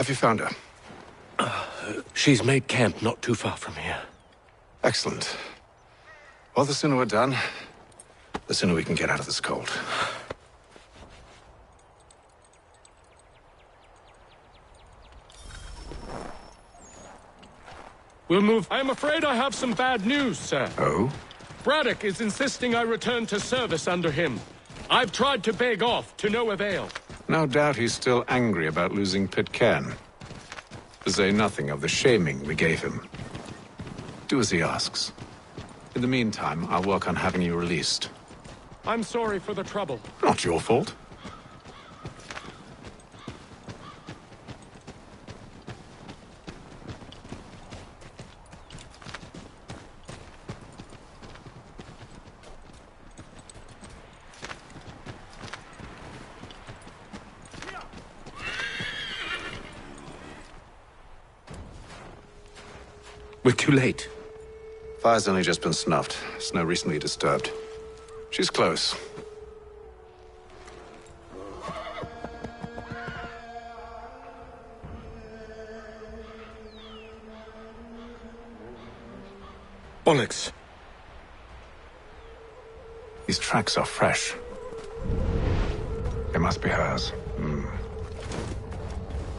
Have you found her? She's made camp not too far from here. Excellent. Well, the sooner we're done, the sooner we can get out of this cold. We'll move. I am afraid I have some bad news, sir. Oh? Braddock is insisting I return to service under him. I've tried to beg off, to no avail. No doubt he's still angry about losing Pitcairn. To say nothing of the shaming we gave him. Do as he asks. In the meantime, I'll work on having you released. I'm sorry for the trouble. Not your fault. We're too late. Fire's only just been snuffed. Snow recently disturbed. She's close. Bollocks. These tracks are fresh. They must be hers.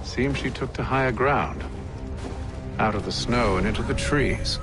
Seems she took to higher ground. Out of the snow and into the trees.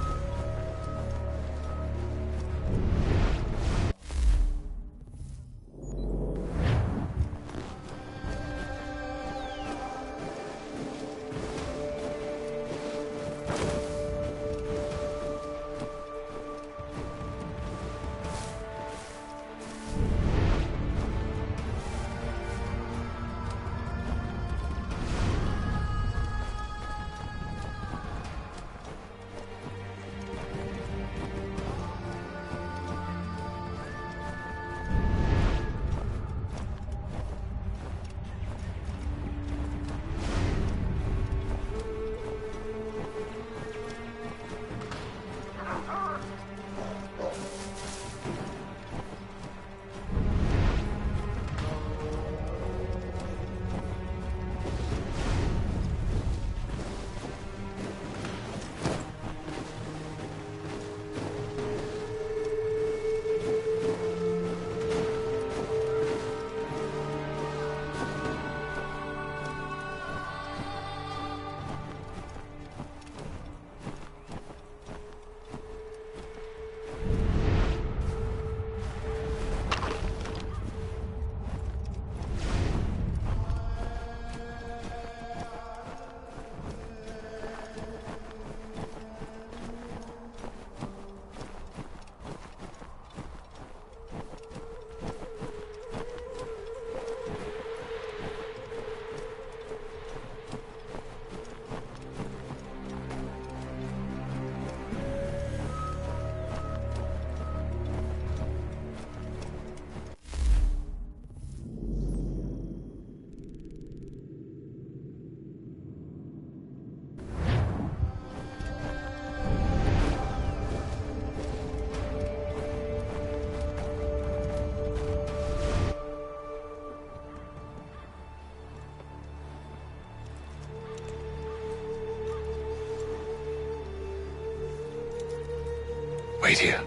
Wait here.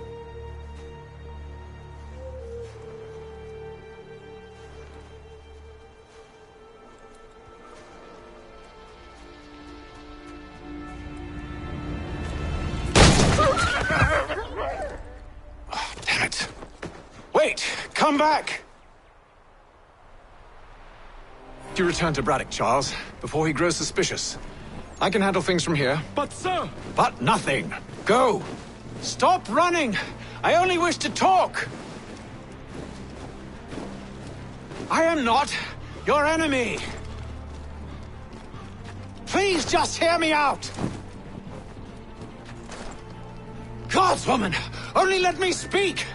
Oh, damn it. Wait! Come back! You return to Braddock, Charles, before he grows suspicious. I can handle things from here. But, sir! But nothing. Go! Stop running! I only wish to talk! I am not your enemy! Please just hear me out! Guardswoman! Only let me speak!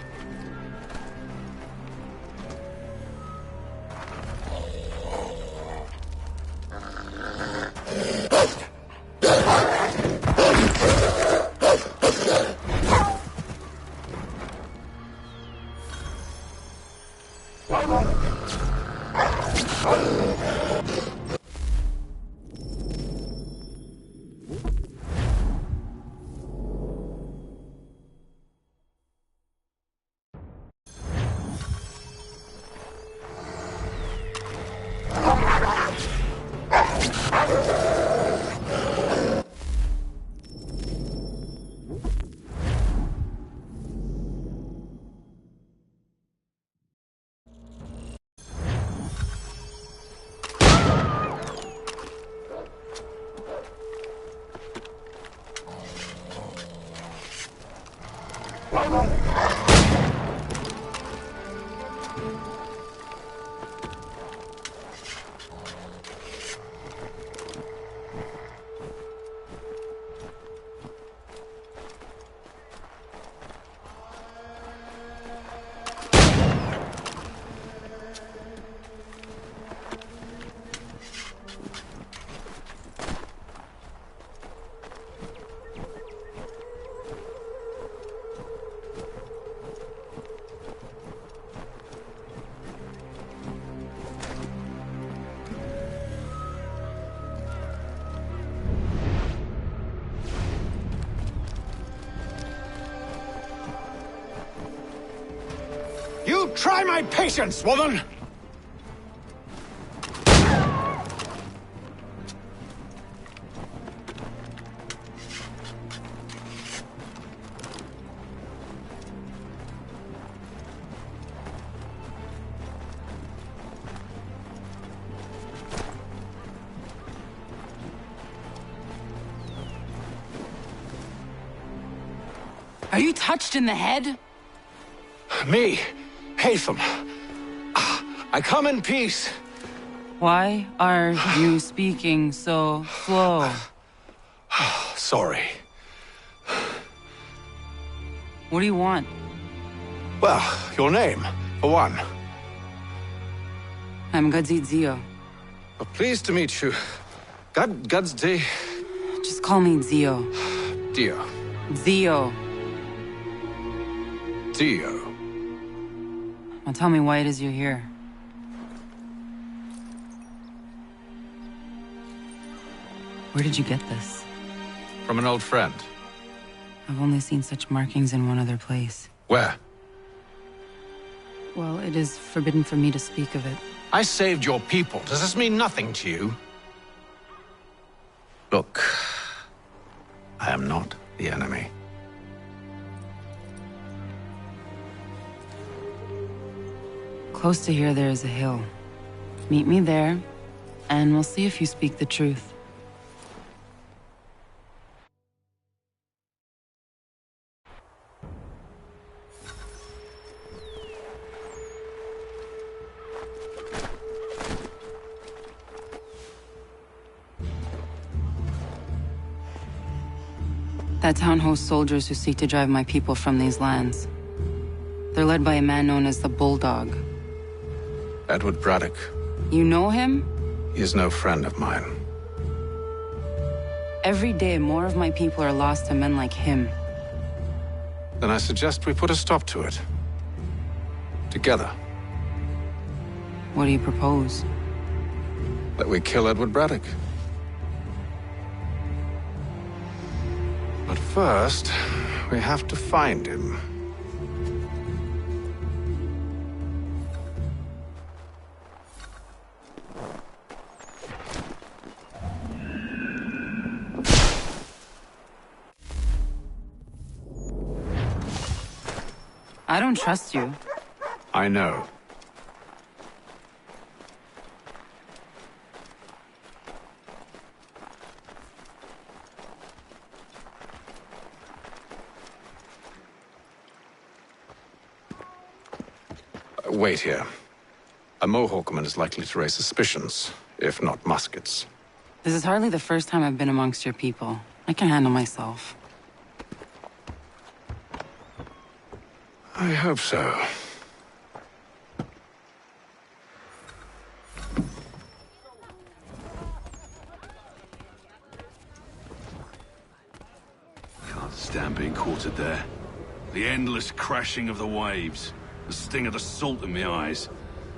Try my patience, woman! Are you touched in the head? Me, Haytham. I come in peace. Why are you speaking so slow? Sorry. What do you want? Well, your name, for one. I'm Gadzit Zio. Well, pleased to meet you. Gadsdi. Just call me Zio. Dio. Zio. Dio. Now tell me why it is you're here. Where did you get this? From an old friend. I've only seen such markings in one other place. Where? Well, it is forbidden for me to speak of it. I saved your people. Does this mean nothing to you? Look, I am not the enemy. Close to here, there is a hill. Meet me there, and we'll see if you speak the truth. That town hosts soldiers who seek to drive my people from these lands. They're led by a man known as the Bulldog. Edward Braddock. You know him? He is no friend of mine. Every day, more of my people are lost to men like him. Then I suggest we put a stop to it. Together. What do you propose? That we kill Edward Braddock. But first, we have to find him. I don't trust you. I know. Wait here. A Mohawkman is likely to raise suspicions, if not muskets. This is hardly the first time I've been amongst your people. I can handle myself. I hope so. Can't stand being quartered there. The endless crashing of the waves, the sting of the salt in my eyes,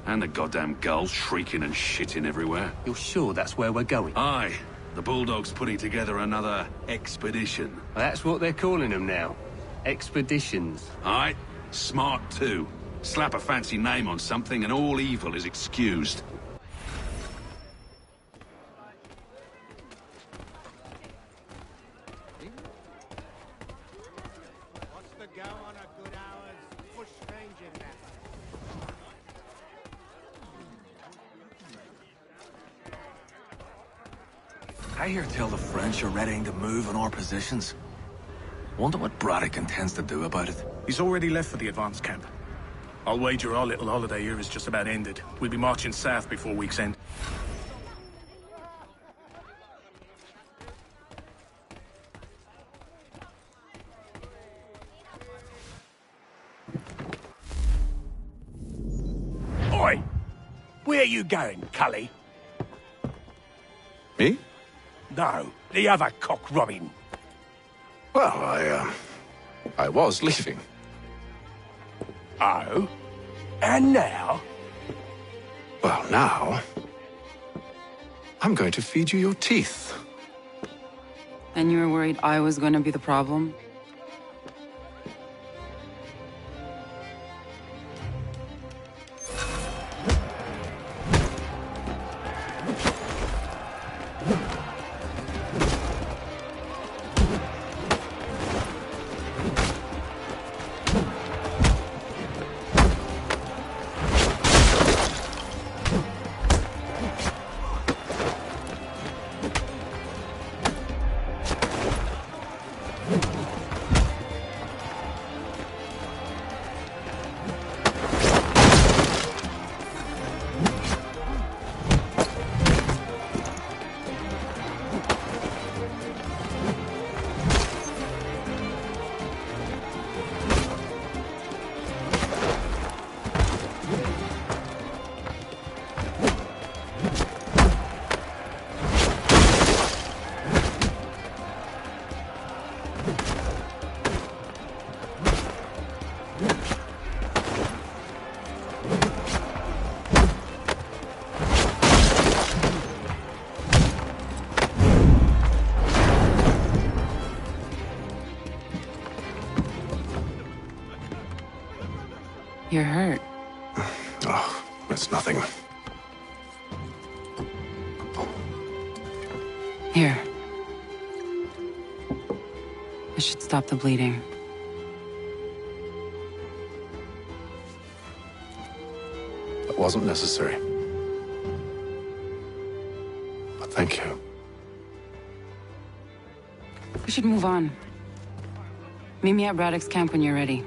and the goddamn gulls shrieking and shitting everywhere. You're sure that's where we're going? Aye. The Bulldog's putting together another expedition. Well, that's what they're calling them now. Expeditions. Aye. Smart too. Slap a fancy name on something and all evil is excused. What's the go on a good hour's bush ranging now? I hear tell the French are readying to move on our positions. Wonder what Braddock intends to do about it. He's already left for the advance camp. I'll wager our little holiday here is just about ended. We'll be marching south before week's end. Oi! Where you going, Cully? Me? No, the other cock Robin. Well, I was leaving. Oh? And now? Well, now... I'm going to feed you your teeth. And you were worried I was going to be the problem? you're hurt. Oh, it's nothing. Here. This should stop the bleeding. That wasn't necessary. But thank you. We should move on. Meet me at Braddock's camp when you're ready.